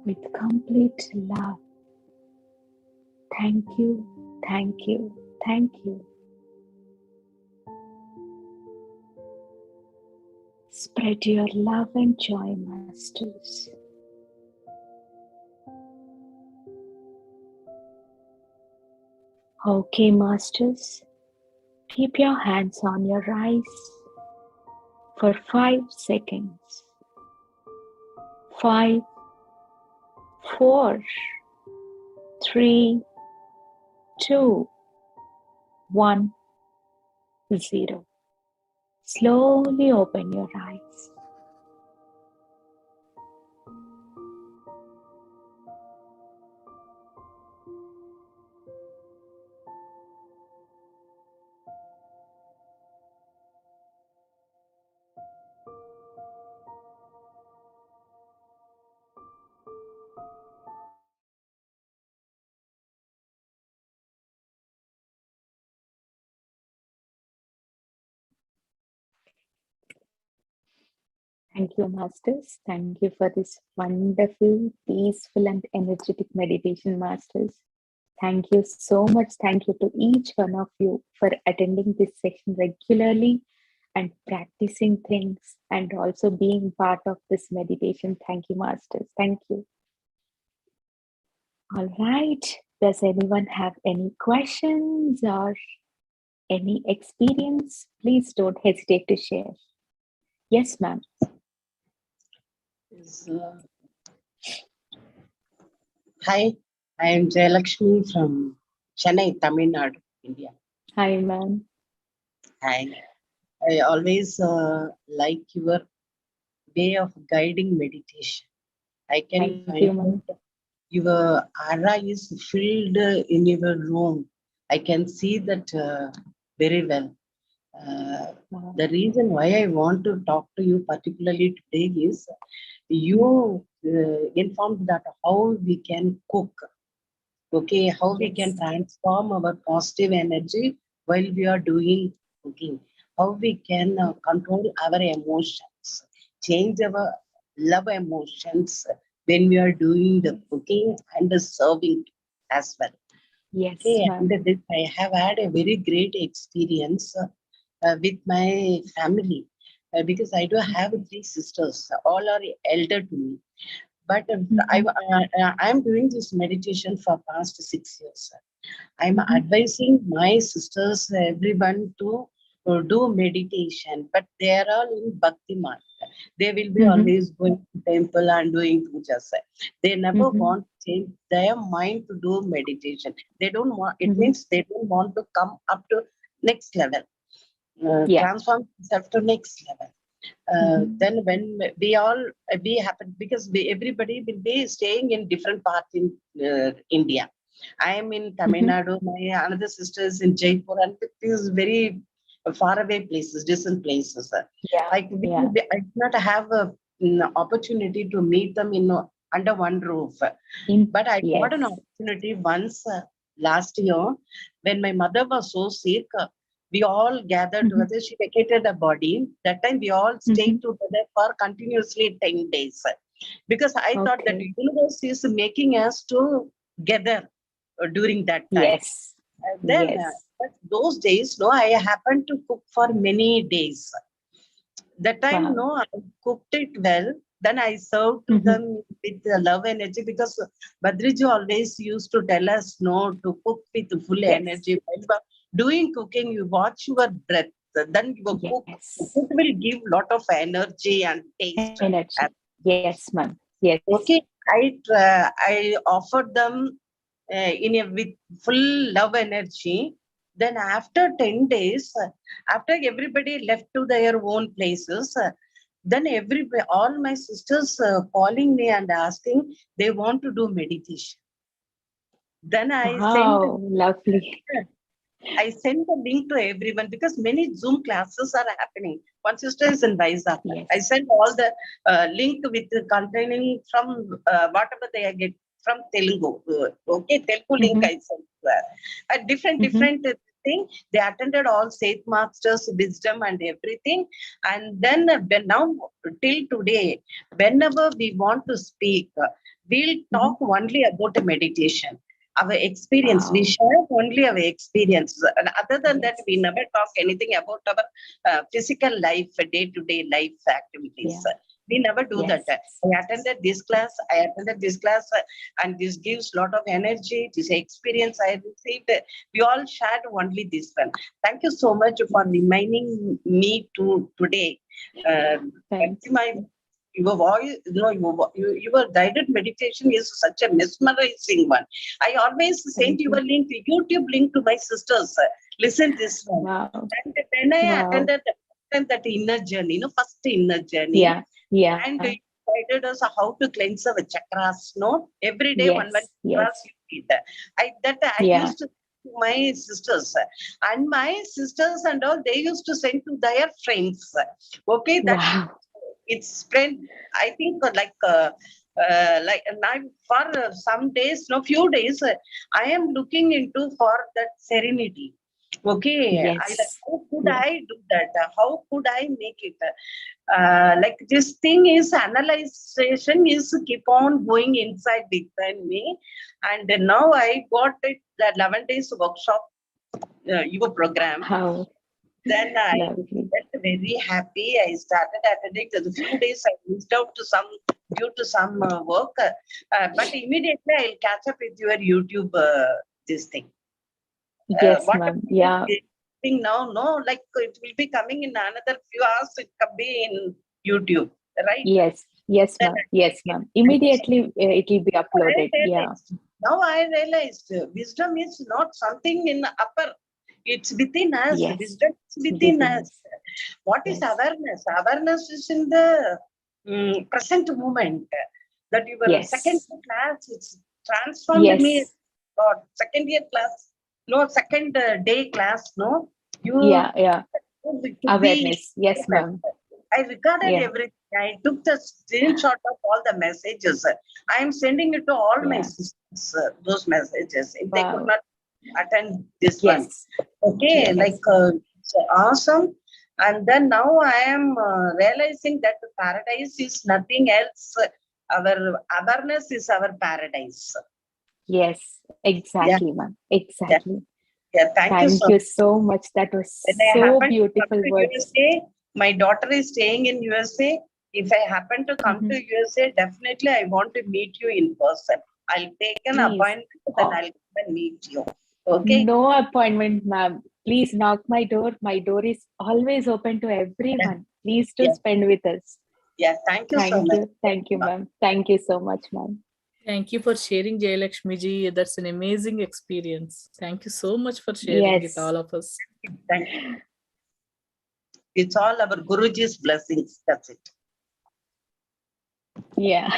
with complete love. Thank you, thank you, thank you. Spread your love and joy, Masters. Okay, Masters, keep your hands on your eyes for 5 seconds. 5, 4, 3, 2, 1, 0. Slowly open your eyes. Thank you, Masters. Thank you for this wonderful, peaceful, and energetic meditation, Masters. Thank you so much. Thank you to each one of you for attending this session regularly and practicing things and also being part of this meditation. Thank you, Masters. Thank you. All right. Does anyone have any questions or any experience? Please don't hesitate to share. Yes, ma'am. Hi, I am Jayalakshmi from Chennai, Tamil Nadu, India. Hi, ma'am. Hi. I always like your way of guiding meditation. I can Thank you, find ma'am. that your aura is filled in your room. I can see that very well. The reason why I want to talk to you particularly today is you informed that how we can cook. Okay, how we can Yes. transform our positive energy while we are doing cooking, how we can control our emotions, change our love emotions when we are doing the cooking and the serving as well. Yes, Okay, and ma'am. this I have had a very great experience with my family because I do have three sisters, all are elder to me. But Mhm. I am doing this meditation for past 6 years. I'm Mhm. advising my sisters, everyone to do meditation, but they are all in Bhakti mark. They will be Mhm. always going to temple and doing pujas. They never Mhm. want to change their mind to do meditation. They don't want. It Mhm. means they don't want to come up to next level, Yeah. transform themselves to next level. Mhm. Then when we all we happen because everybody will be staying in different parts in India. I am in Tamil Mhm. Nadu. My another sister is in Jaipur, and it is very far away places, distant places. Yeah. Yeah. I did not have a opportunity to meet them in under one roof. But I got an Yes. opportunity once last year when my mother was so sick. We all gathered Mhm. together. She vacated her body. That time we all Mhm. stayed together for continuously 10 days. Because I thought that Okay. the universe is making us to gather during that time. Yes. Then, Yes. but those days, no, I happened to cook for many days. That time, Wow. no, I cooked it well. Then I served to Mhm. them with love energy because Badriji always used to tell us no to cook with full Yes. energy. While doing cooking, you watch your breath. Then your Yes. food will give lot of energy and taste. Energy. Yes, ma'am. Yes. Okay, I offered them in a with full love energy. Then after 10 days, after everybody left to their own places, then all my sisters calling me and asking they want to do meditation. Then Wow. Lovely. I sent the link to everyone because many Zoom classes are happening. One sister is in Vizag. I Yes. sent all the link with the containing from whatever they get from Telugu. Okay, Telugu link Mhm. I sent to her. A different, Mhm. different thing. They attended all Seth Masters, wisdom, and everything. And then when now till today, whenever we want to speak, we'll talk Mhm. only about a meditation, our experience. We Wow. share only our experience. And other than that, we Yes. never talk anything about our physical life, day to day life activities. Yeah. We never do that. Yes. I attended this class, and this gives lot of energy. This experience I received. We all shared only this one. Thank you so much for Yes. reminding me to today. Uh, Thank my your voice, your guided meditation is such a mesmerizing one. I always send Thank you a you. link, YouTube link to my sisters. Listen this one. Wow. And then I Wow. attended that inner journey, first inner journey. Yeah. Yeah. And you guided us how to cleanse our chakras. No, every day one Yes. chakras Yes. you read. I Yeah. used to my sisters, and my sisters and all they used to send to their friends. Okay, that Wow. it's spread. I think like now for some days, no few days, I am looking into for that serenity. Okay, Yes. how could Yeah. I do that? How could I make it? Like this thing is analyzation is keep on going inside within me, and now I got it the 11 days workshop your program. How Then I lovely. felt very happy. I started attending. The few days I missed out to some due to some work, but immediately I'll catch up with your YouTube this thing. Yes, What ma'am. is Yeah. getting now? No, like it will be coming in another few hours. It can be in YouTube, right? Yes. Yes, Then ma'am. I Yes, take it. ma'am. Immediately it will be I uploaded. Yeah. realized. Now I realized wisdom is not something in upper. It's within us. Yes. Wisdom is within Within us. us. What is Yes. awareness? Awareness is in the present moment. That your second Yes. year class, it's transformed me. Yes. Or second year class, no, second day class, no. You Yeah. Yeah. to be Awareness. Yes, present. ma'am. I recorded Yeah. everything. I took the screenshot of all the messages. I am sending it to all my Yeah. sisters, those messages. If they could Wow. not attend this one. Yes. Okay, like Yes. it's awesome. And then now I am realizing that paradise is nothing else. Our awareness is our paradise. Yes. Yeah, Exactly, ma'am. yeah, Exactly. yeah. Thank you Thank so you much. so much. That was When I so happen to come beautiful to words. USA, my daughter is staying in USA. If I happen to come to Mhm. USA, definitely I want to meet you in person. I'll take an Please. appointment, then Oh, I'll come and meet you. Okay? no appointment, ma'am. Please knock my door. My door is always open to Yeah, everyone. Please to yeah, spend with us. yeah. Thank you so Thank much. you. Thank you, ma'am. Thank you so much, ma'am. Thank you for sharing, Jayalakshmi ji. That's an amazing experience. Thank you so much for sharing with Yes. all of us. Thank you. It's all our Guruji's blessings. That's it. Yeah.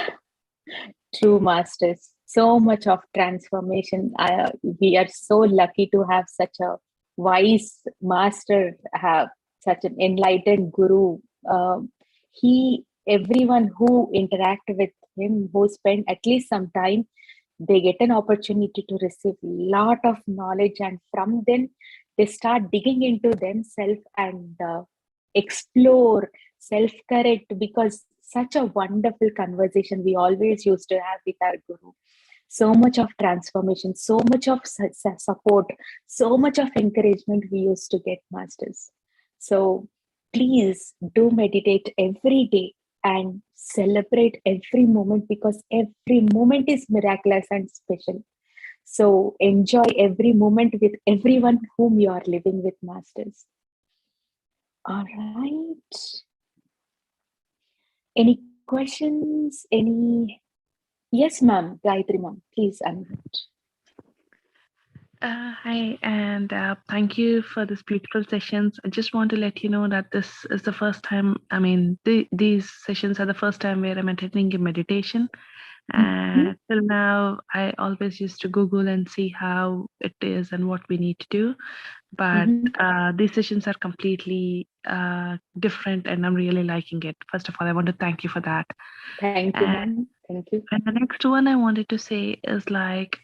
True masters. So much of transformation. We are so lucky to have such a wise master, have such an enlightened guru. Everyone who interact with him, who spend at least some time, they get an opportunity to receive lot of knowledge, and from then they start digging into themselves and explore, self correct, because such a wonderful conversation we always used to have with our guru. So much of transformation, so much of support, so much of encouragement we used to get, masters. So please do meditate every day and celebrate every moment, because every moment is miraculous and special. So enjoy every moment with everyone whom you are living with, masters. All right. Any questions? Any? Yes, ma'am. Gayatri, ma'am. Please unmute. Hi, and thank you for this beautiful sessions. I just want to let you know that this is the first time, I mean, these sessions are the first time where I'm attending a meditation. Mhm. Till now, I always used to Google and see how it is and what we need to do. But Mhm. these sessions are completely different, and I'm really liking it. First of all, I want to thank you for that. Thank you, And, ma'am. Thank you. and the next one I wanted to say is like,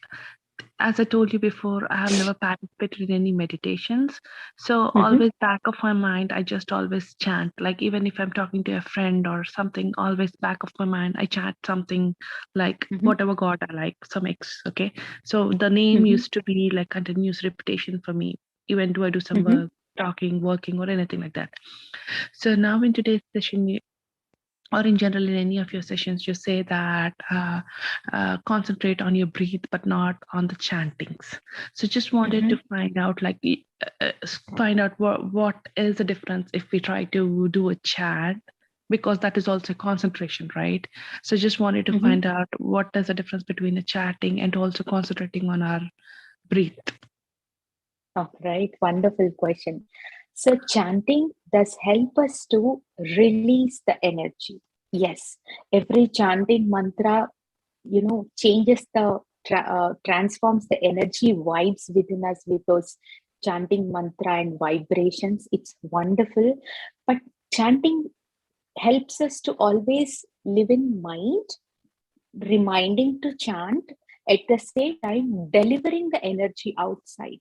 as I told you before, I have never participated in any meditations. So Mhm. always back of my mind, I just always chant. Like even if I'm talking to a friend or something, always back of my mind, I chant something like Mhm. whatever God I like, some X. Okay. So the name Mhm. used to be like continuous repetition for me, even do I do some Mhm. work, talking, working, or anything like that. So now in today's session, or in general in any of your sessions, you say that concentrate on your breathe but not on the chantings. So just wanted to Mhm. find out like find out what is the difference if we try to do a chant, because that is also concentration, right? So just wanted to Mhm. find out what is the difference between the chatting and also concentrating on our breathe. All right. Wonderful question. So chanting does help us to release the energy. Yes. Every chanting mantra, changes the transforms the energy vibes within us with those chanting mantra and vibrations. It's wonderful. But chanting helps us to always live in mind, reminding to chant, at the same time delivering the energy outside.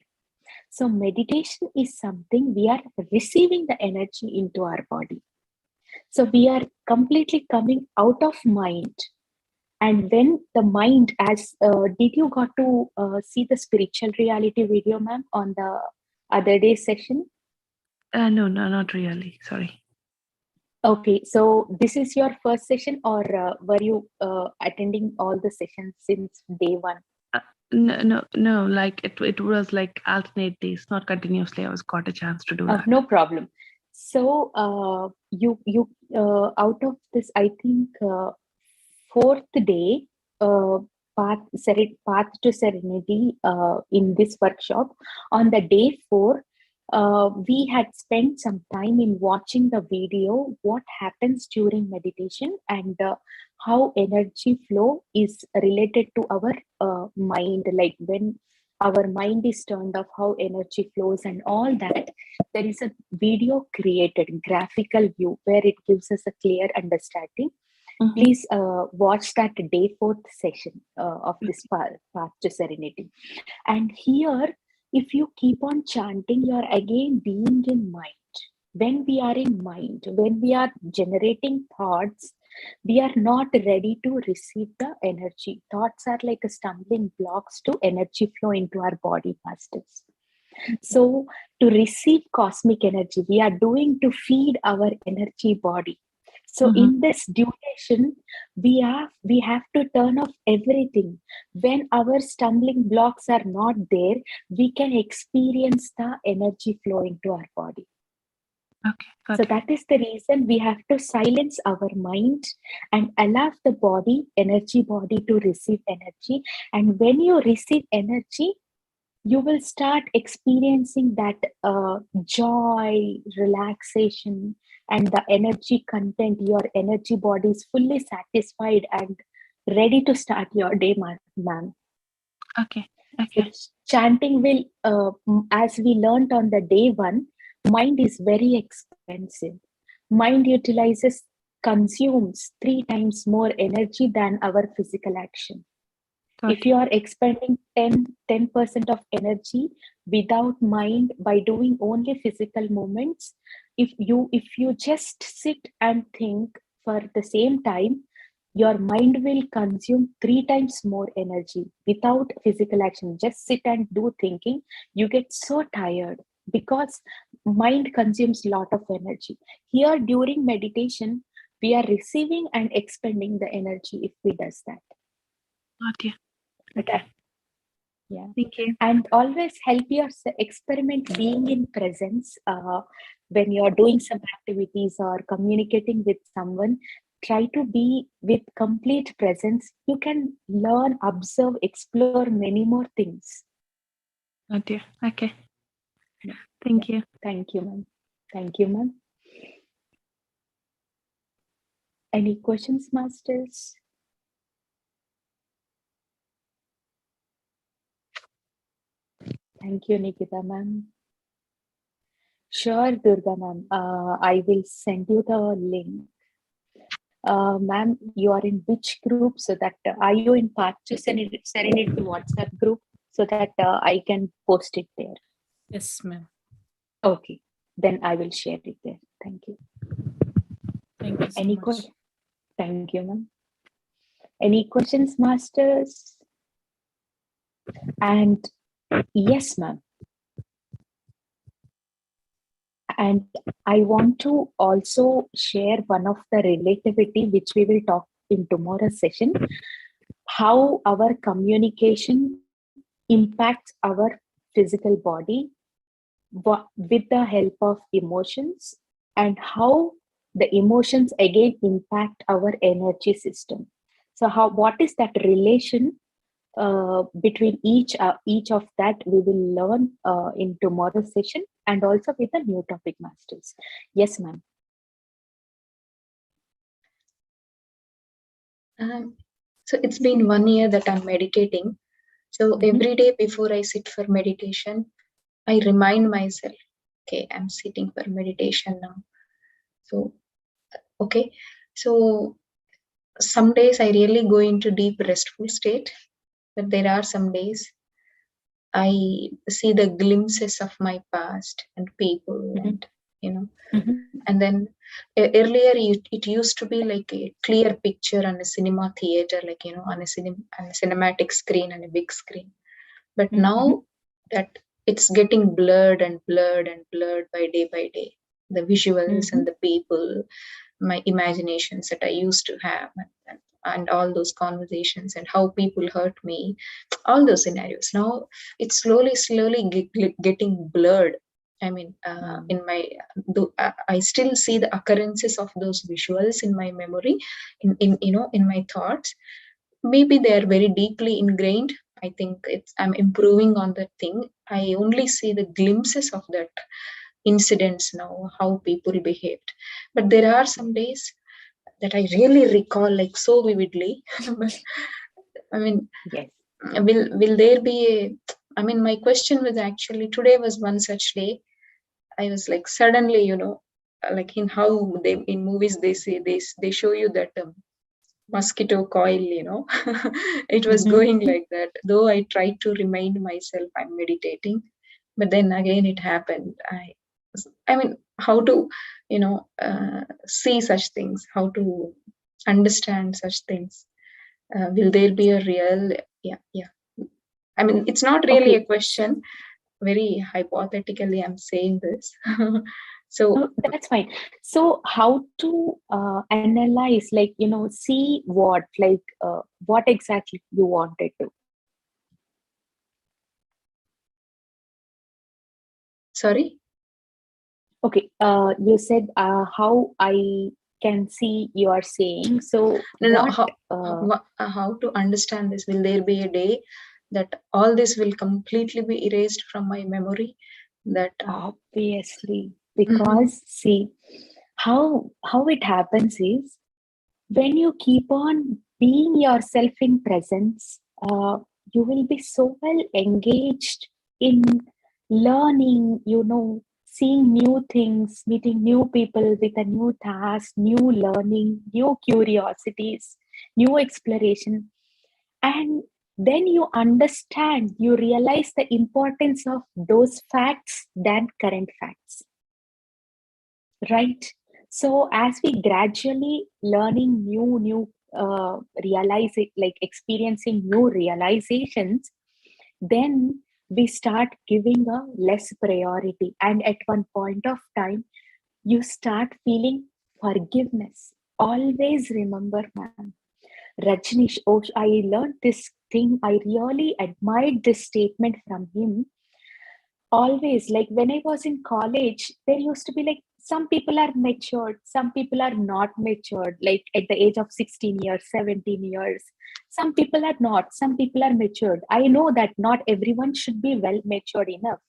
So meditation is something we are receiving the energy into our body. So we are completely coming out of mind. And when the mind, did you got to see the spiritual reality video, ma'am, on the other day session? No, not really. Sorry. Okay, so this is your first session, or were you attending all the sessions since day one? No. Like it was like alternate days, not continuously. I was got a chance to do that. No problem. So you out of this, I think fourth day, path to serenity in this workshop. On the day 4, we had spent some time in watching the video, what happens during meditation, and how energy flow is related to our mind, like when our mind is turned off, how energy flows and all that. There is a video created, graphical view, where it gives us a clear understanding. Please watch that day 4th session of this path to serenity. And here, if you keep on chanting, you are again being in mind. When we are in mind, when we are generating thoughts, we are not ready to receive the energy. Thoughts are like a stumbling blocks to energy flow into our body masters. So to receive cosmic energy, we are doing to feed our energy body. So in this duration, we have to turn off everything. When our stumbling blocks are not there, we can experience the energy flowing to our body. Okay. So that is the reason we have to silence our mind and allow the body, energy body, to receive energy. And when you receive energy, you will start experiencing that joy, relaxation, and the energy content. Your energy body is fully satisfied and ready to start your day, ma'am. Okay. So chanting will, as we learned on the day 1, mind is very expensive. Mind consumes 3 times more energy than our physical action. If you are expending 10% of energy without mind by doing only physical movements, if you just sit and think for the same time, your mind will consume 3 times more energy without physical action. Just sit and do thinking, you get so tired because mind consumes a lot of energy. Here during meditation, we are receiving and expending the energy if we does that. Okay. Yeah. Thank you. And always help yourself, experiment being in presence when you're doing some activities or communicating with someone. Try to be with complete presence. You can learn, observe, explore many more things. Okay. Yeah. Thank you. Thank you, ma'am. Thank you, ma'am. Any questions, masters? Thank you, Nikita, ma'am. Sure, Durga, ma'am. I will send you the link. Ma'am, you are in which group? So that are you in Path to Serenity WhatsApp group so that I can post it there? Yes, ma'am. Okay, then I will share it there. Thank you. Thank you so Any much. questions? Thank you, ma'am. Any questions, masters? And yes, ma'am. And I want to also share one of the relativity which we will talk in tomorrow's session, how our communication impacts our physical body with the help of emotions, and how the emotions again impact our energy system. So what is that relation between each of that we will learn in tomorrow's session, and also with the new topic masters. Yes, ma'am. So it's been 1 year that I'm meditating. So every day before I sit for meditation, I remind myself, okay, I'm sitting for meditation now. So, okay. So some days I really go into deep restful state, but there are some days I see the glimpses of my past and people, and and then earlier it used to be like a clear picture on a cinema theater, like on a cinematic screen and a big screen. But now that it's getting blurred and blurred and blurred by day, the visuals and the people, my imaginations that I used to have, and all those conversations and how people hurt me, all those scenarios. Now it's slowly getting blurred. I mean, in my, I still see the occurrences of those visuals in my memory, in my thoughts. Maybe they are very deeply ingrained. I think I'm improving on that thing. I only see the glimpses of that incidents now, how people behaved. But there are some days that I really recall like so vividly. But I mean, Yes. will there be I mean, my question was actually, today was one such day. I was like, suddenly, like in how they in movies they say they show you that mosquito coil, it was going like that. Though I tried to remind myself I'm meditating, but then again it happened. I mean, how to see such things, how to understand such things. Will there be a real, yeah. I mean, it's not really a question. Very hypothetically, I'm saying this. So that's fine. So how to analyze, like, see what, like, what exactly you wanted to. Sorry? Okay, you said how I can see you are saying. So No, how to understand this? Will there be a day that all this will completely be erased from my memory? That obviously, because see, how it happens is, when you keep on being yourself in presence, you will be so well engaged in learning, seeing new things, meeting new people with a new task, new learning, new curiosities, new exploration. And then you understand, you realize the importance of those facts than current facts. Right? So as we gradually learning new realize it, like experiencing new realizations, then we start giving a less priority, and at one point of time you start feeling forgiveness. Always remember, ma'am, Rajnish, oh, I learned this thing, I really admired this statement from him. Always, like when I was in college, there used to be like, some people are matured, some people are not matured, like at the age of 16 years, 17 years. Some people are not, some people are matured. I know that not everyone should be well matured enough.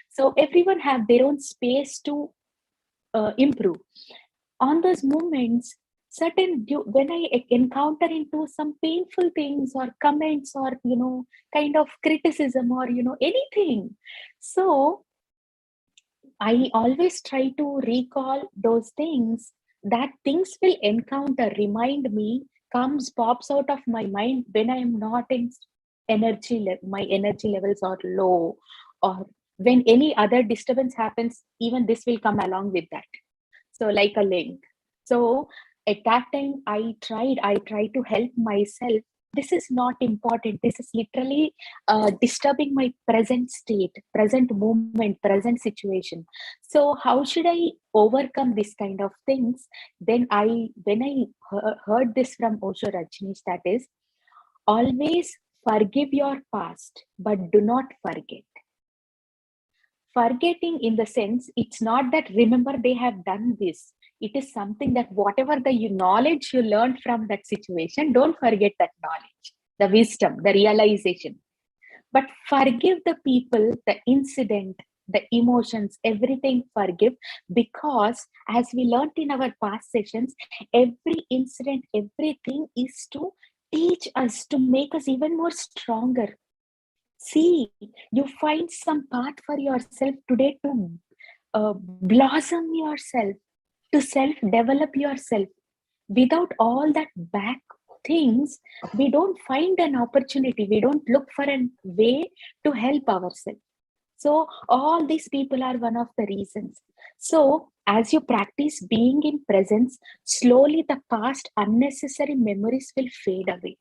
So everyone have their own space to improve. On those moments, when I encounter into some painful things or comments or kind of criticism or anything, so I always try to recall those things, that things will encounter, remind me, comes, pops out of my mind when I am not in my energy levels are low, or when any other disturbance happens, even this will come along with that. So like a link. So at that time, I tried to help myself. This is not important. This is literally disturbing my present state, present moment, present situation. So how should I overcome this kind of things? Then when I heard this from Osho Rajneesh, that is, always forgive your past, but do not forget. Forgetting, in the sense, it's not that remember they have done this. It is something that whatever the knowledge you learned from that situation, don't forget that knowledge, the wisdom, the realization. But forgive the people, the incident, the emotions, everything forgive, because as we learned in our past sessions, every incident, everything is to teach us, to make us even more stronger. See, you find some path for yourself today to blossom yourself, to self develop yourself, without all that back things, we don't find an opportunity, we don't look for a way to help ourselves. So all these people are one of the reasons. So as you practice being in presence, slowly the past unnecessary memories will fade away.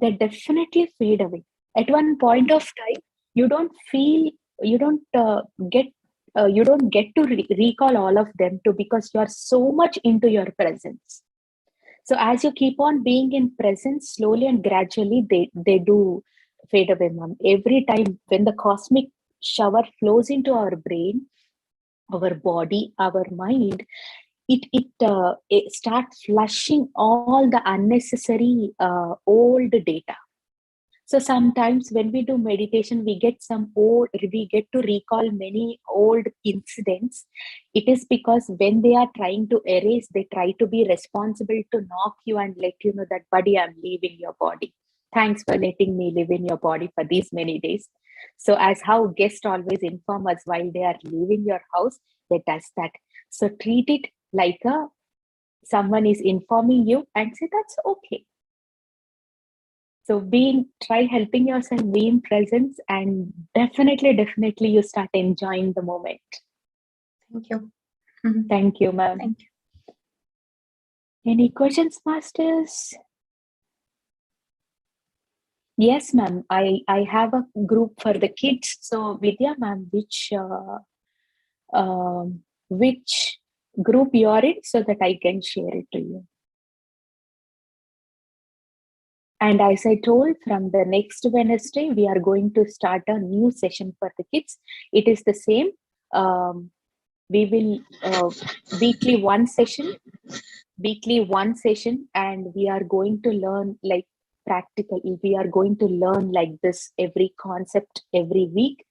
They definitely fade away. At one point of time, you don't feel, you don't get, you don't get to recall all of them too, because you are so much into your presence. So as you keep on being in presence, slowly and gradually, they do fade away, ma'am. Every time when the cosmic shower flows into our brain, our body, our mind, it starts flushing all the unnecessary old data. So sometimes when we do meditation, we get to recall many old incidents. It is because when they are trying to erase, they try to be responsible to knock you and let you know that, buddy, I'm leaving your body. Thanks for letting me live in your body for these many days. So as how guests always inform us while they are leaving your house, they does that. So treat it like someone is informing you and say, that's okay. So try helping yourself, be in presence, and definitely you start enjoying the moment. Thank you. Thank you, ma'am. Thank you. Any questions, masters? Yes, ma'am. I have a group for the kids. So Vidya, ma'am, which group you are in, so that I can share it to you. And as I told, from the next Wednesday, we are going to start a new session for the kids. It is the same. We will weekly one session, and we are going to learn like practical. We are going to learn like this every concept every week.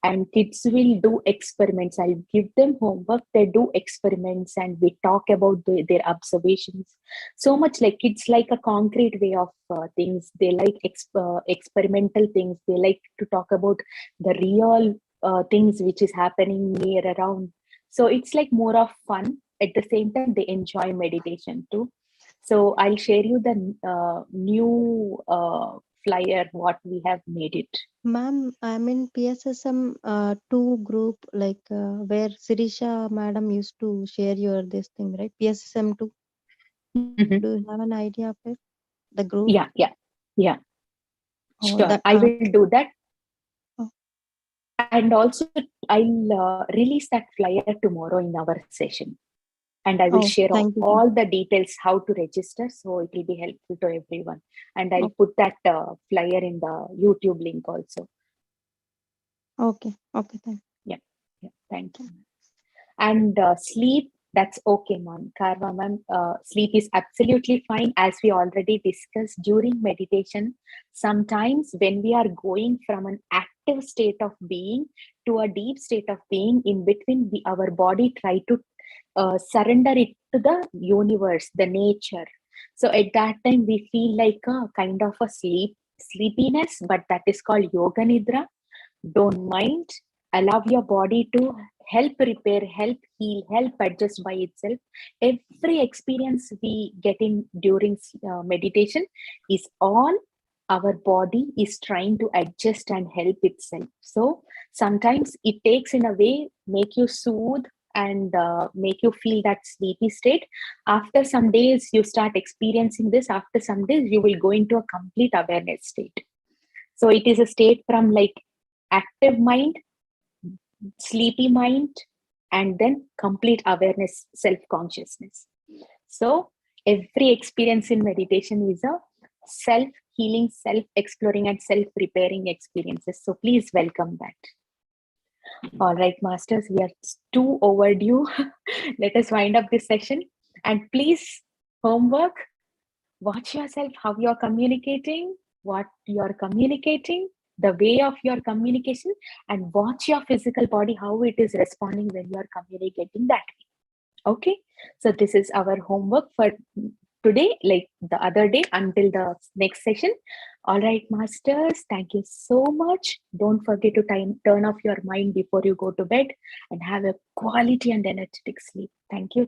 And kids will do experiments. I'll give them homework. They do experiments and we talk about their observations. So much like kids like a concrete way of things. They like experimental things. They like to talk about the real things which is happening near around. So it's like more of fun. At the same time, they enjoy meditation too. So I'll share you the new flyer, what we have made it. Ma'am, I'm in PSSM 2 group, like where Sirisha madam used to share your this thing, right? PSSM 2. Mm-hmm. Do you have an idea of it? The group? Yeah. Oh, Sure, that, I will do that. Oh. And also, I'll release that flyer tomorrow in our session. And I will share thank you. all the details how to register. So it will be helpful to everyone. And I'll put that flyer in the YouTube link also. Okay, thank you. Yeah, thank you. And sleep, that's okay, ma'am. Karma, ma'am, sleep is absolutely fine. As we already discussed during meditation, sometimes when we are going from an active state of being to a deep state of being, in between, our body try to surrender it to the universe, the nature. So at that time, we feel like a kind of a sleepiness, but that is called yoga nidra. Don't mind. Allow your body to help repair, help heal, help adjust by itself. Every experience we get in during meditation is all our body is trying to adjust and help itself. So sometimes it takes in a way make you soothe and make you feel that sleepy state. After some days you start experiencing this. After some days you will go into a complete awareness state. So it is a state from like active mind, sleepy mind, and then complete awareness, self-consciousness. So every experience in meditation is a self-healing, self-exploring, and self-repairing experiences. So please welcome that. All right, masters, we are too overdue. Let us wind up this session. And please, homework, watch yourself, how you're communicating, what you're communicating, the way of your communication, and watch your physical body, how it is responding when you are communicating that way. Okay, so this is our homework for today, like the other day until the next session. All right, masters, thank you so much. Don't forget to turn off your mind before you go to bed and have a quality and energetic sleep. Thank you.